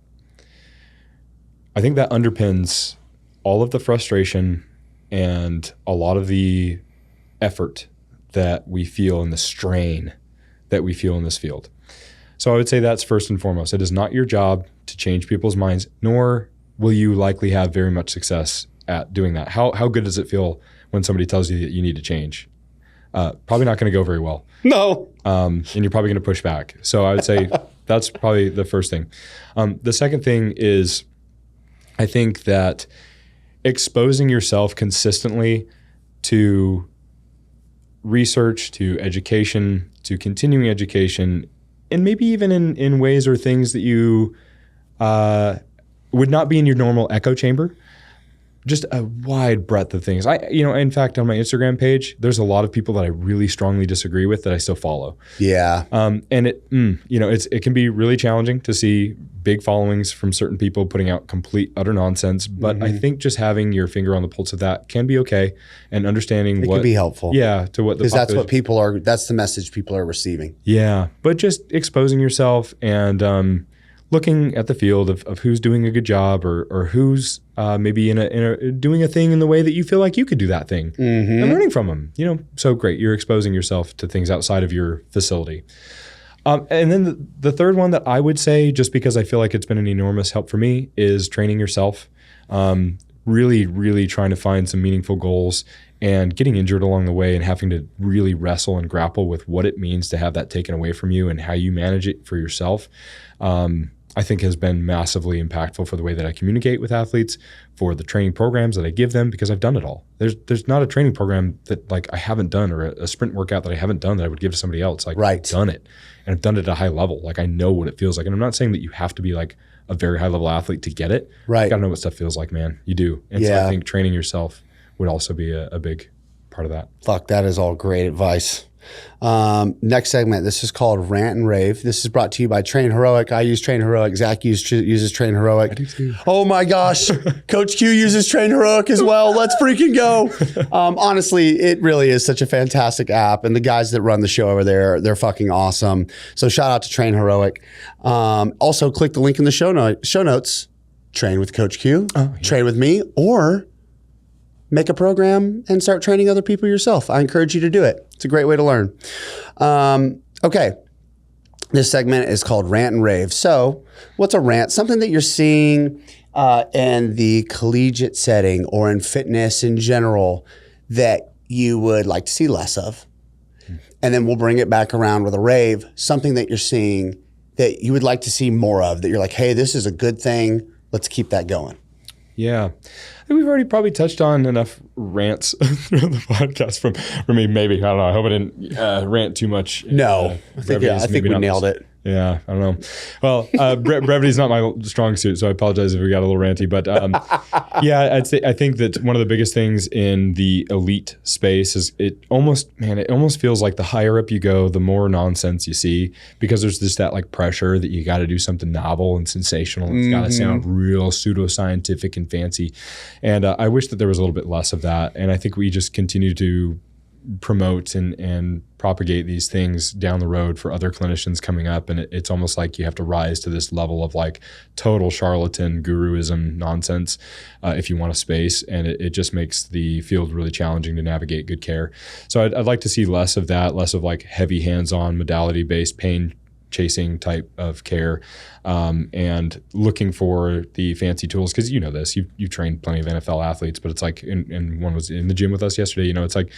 I think that underpins all of the frustration and a lot of the effort that we feel and the strain that we feel in this field. So I would say that's first and foremost. It is not your job to change people's minds, nor will you likely have very much success at doing that. How good does it feel when somebody tells you that you need to change? Probably not going to go very well. No. And you're probably going to push back. So I would say that's probably the first thing. The second thing is, I think that exposing yourself consistently to research, to education, to continuing education, and maybe even in ways or things that you would not be in your normal echo chamber. Just a wide breadth of things. In fact, on my Instagram page, there's a lot of people that I really strongly disagree with that I still follow. Yeah. And it can be really challenging to see big followings from certain people putting out complete, utter nonsense. But I think just having your finger on the pulse of that can be okay, and understanding it can be helpful. Yeah, to what the because that's the message people are receiving. Yeah, but just exposing yourself and looking at the field of who's doing a good job or who's maybe doing a thing in the way that you feel like you could do that thing and learning from them. So great. You're exposing yourself to things outside of your facility. And then the third one that I would say, just because I feel like it's been an enormous help for me, is training yourself. Really, really trying to find some meaningful goals and getting injured along the way and having to really wrestle and grapple with what it means to have that taken away from you and how you manage it for yourself. I think has been massively impactful for the way that I communicate with athletes, for the training programs that I give them, because I've done it all. There's not a training program that like I haven't done, or a sprint workout that I haven't done that I would give to somebody else. Like I've done it, and I've done it at a high level. Like I know what it feels like. And I'm not saying that you have to be like a very high level athlete to get it. Right. You gotta know what stuff feels like, man. You do. And so I think training yourself would also be a big part of that. Fuck, that is all great advice. Next segment. This is called Rant and Rave. This is brought to you by Train Heroic. I use Train Heroic. Zach uses Train Heroic. I do too. Oh my gosh. Coach Q uses Train Heroic as well. Let's freaking go. Honestly, it really is such a fantastic app. And the guys that run the show over there, they're fucking awesome. So shout out to Train Heroic. Also, click the link in the show notes. Train with Coach Q, train with me, or make a program and start training other people yourself. I encourage you to do it. It's a great way to learn. Okay. This segment is called Rant and Rave. So what's a rant? Something that you're seeing in the collegiate setting or in fitness in general that you would like to see less of. And then we'll bring it back around with a rave, something that you're seeing that you would like to see more of, that you're like, hey, this is a good thing. Let's keep that going. Yeah. I think we've already probably touched on enough rants throughout the podcast from me, maybe. I don't know. I hope I didn't rant too much. No, I think we nailed it. Yeah, I don't know. Well, brevity is not my strong suit, so I apologize if we got a little ranty. But yeah, I think that one of the biggest things in the elite space is it almost feels like the higher up you go, the more nonsense you see, because there's just that like pressure that you got to do something novel and sensational. It's got to sound real pseudoscientific and fancy. And I wish that there was a little bit less of that. And I think we just continue to promote and propagate these things down the road for other clinicians coming up. And it's almost like you have to rise to this level of like total charlatan guruism nonsense if you want a space. And it just makes the field really challenging to navigate good care. So I'd like to see less of that, less of like heavy hands-on modality-based pain chasing type of care, and looking for the fancy tools. Because you know this, you've trained plenty of NFL athletes, but it's like, and one was in the gym with us yesterday, it's like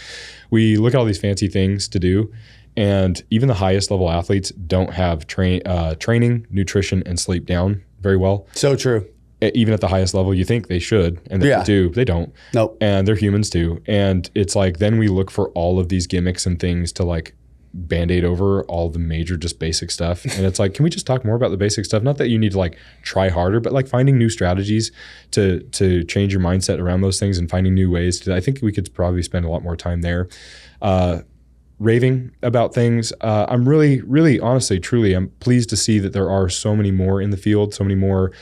we look at all these fancy things to do, and even the highest level athletes don't have training, nutrition, and sleep down very well. So true. Even at the highest level, you think they should, and they do. They don't. Nope. And they're humans too. And it's like, then we look for all of these gimmicks and things to like Band-Aid over all the major just basic stuff. And it's like, can we just talk more about the basic stuff? Not that you need to like try harder, but like finding new strategies to change your mindset around those things and finding new ways to, I think we could probably spend a lot more time there. Raving about things. I'm really honestly, truly, I'm pleased to see that there are so many more in the field, so many more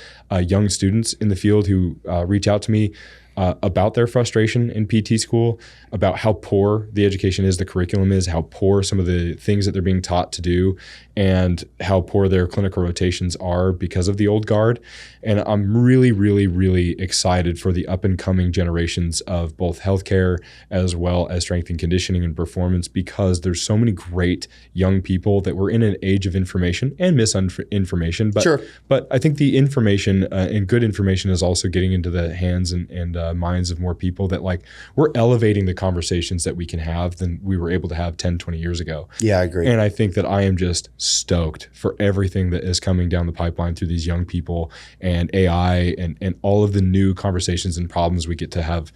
young students in the field who reach out to me about their frustration in PT school, about how poor the education is, the curriculum is, how poor some of the things that they're being taught to do, and how poor their clinical rotations are because of the old guard. And I'm really excited for the up and coming generations of both healthcare as well as strength and conditioning and performance, because there's so many great young people that we're in an age of information and misinformation. But, sure. But I think the information and good information is also getting into the hands and minds of more people, that like we're elevating the conversations that we can have than we were able to have 10, 20 years ago. Yeah, I agree. And I think that I am just stoked for everything that is coming down the pipeline through these young people and AI and all of the new conversations and problems we get to have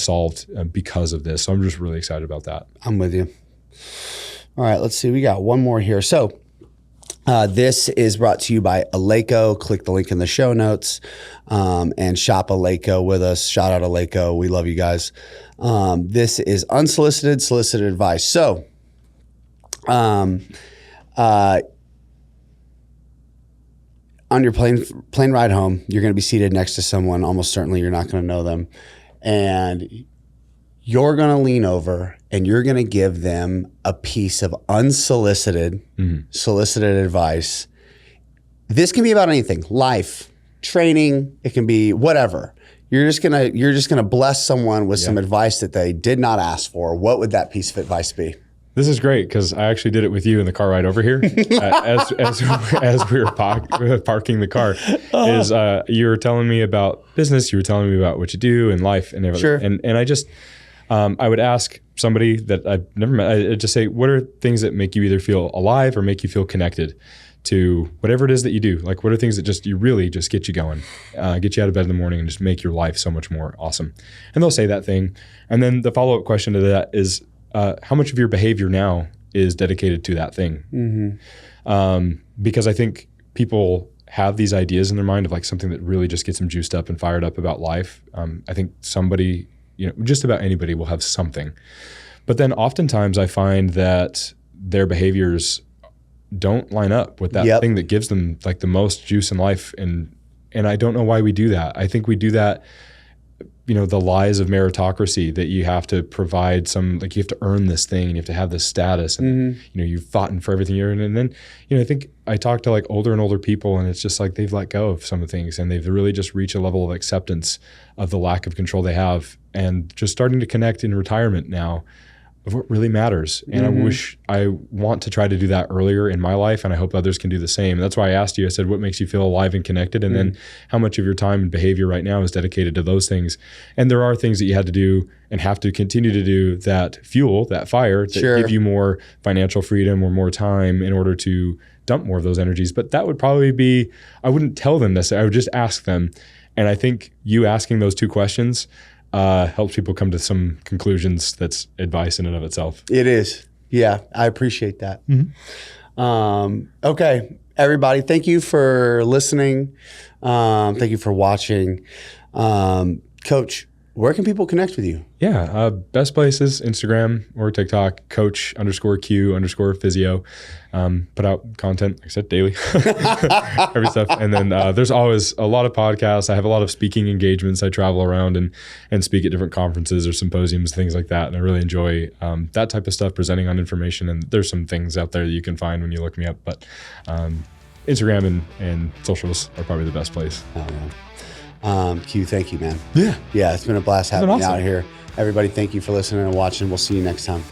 solved because of this. So I'm just really excited about that. I'm with you. All right, let's see. We got one more here. So this is brought to you by Eleiko. Click the link in the show notes and shop Eleiko with us. Shout out Eleiko. We love you guys. This is unsolicited, solicited advice. So on your plane ride home, you're going to be seated next to someone. Almost certainly you're not going to know them. And you're going to lean over and you're going to give them a piece of unsolicited, solicited advice. This can be about anything, life, training, it can be whatever. You're just gonna bless someone with some advice that they did not ask for. What would that piece of advice be? This is great because I actually did it with you in the car ride over here as we were parking the car. You were telling me about business, you were telling me about what you do in life and everything. Sure. And I just I would ask somebody that I've never met. I'd just say, what are things that make you either feel alive or make you feel connected to whatever it is that you do? Like, what are things that just get you going, get you out of bed in the morning and just make your life so much more awesome? And they'll say that thing. And then the follow-up question to that is, how much of your behavior now is dedicated to that thing? Because I think people have these ideas in their mind of like something that really just gets them juiced up and fired up about life. I think somebody, just about anybody will have something. But then oftentimes I find that their behaviors don't line up with that thing that gives them like the most juice in life. And I don't know why we do that. I think we do that, the lies of meritocracy, that you have to provide some, like you have to earn this thing and you have to have this status and, you've fought for everything you're in. And then, I think I talk to like older and older people and it's just like they've let go of some of the things and they've really just reached a level of acceptance of the lack of control they have and just starting to connect in retirement now of what really matters. And I want to try to do that earlier in my life, and I hope others can do the same. That's why I asked you, I said, what makes you feel alive and connected? And then how much of your time and behavior right now is dedicated to those things? And there are things that you had to do and have to continue to do that fuel, that fire, that give you more financial freedom or more time in order to dump more of those energies. But that would probably be, I wouldn't tell them this, I would just ask them. And I think you asking those two questions helps people come to some conclusions. That's advice in and of itself. It is. Yeah, I appreciate that. Okay, everybody, thank you for listening. Thank you for watching. Coach, where can people connect with you? Yeah, best places, Instagram or TikTok, coach_Q_physio. Put out content, like I said, daily, every stuff. And then there's always a lot of podcasts. I have a lot of speaking engagements. I travel around and speak at different conferences or symposiums, things like that. And I really enjoy that type of stuff, presenting on information. And there's some things out there that you can find when you look me up. But Instagram and socials are probably the best place. Oh, yeah. Q, thank you, man. Yeah. Yeah, it's been a blast having you out here. Everybody, thank you for listening and watching. We'll see you next time.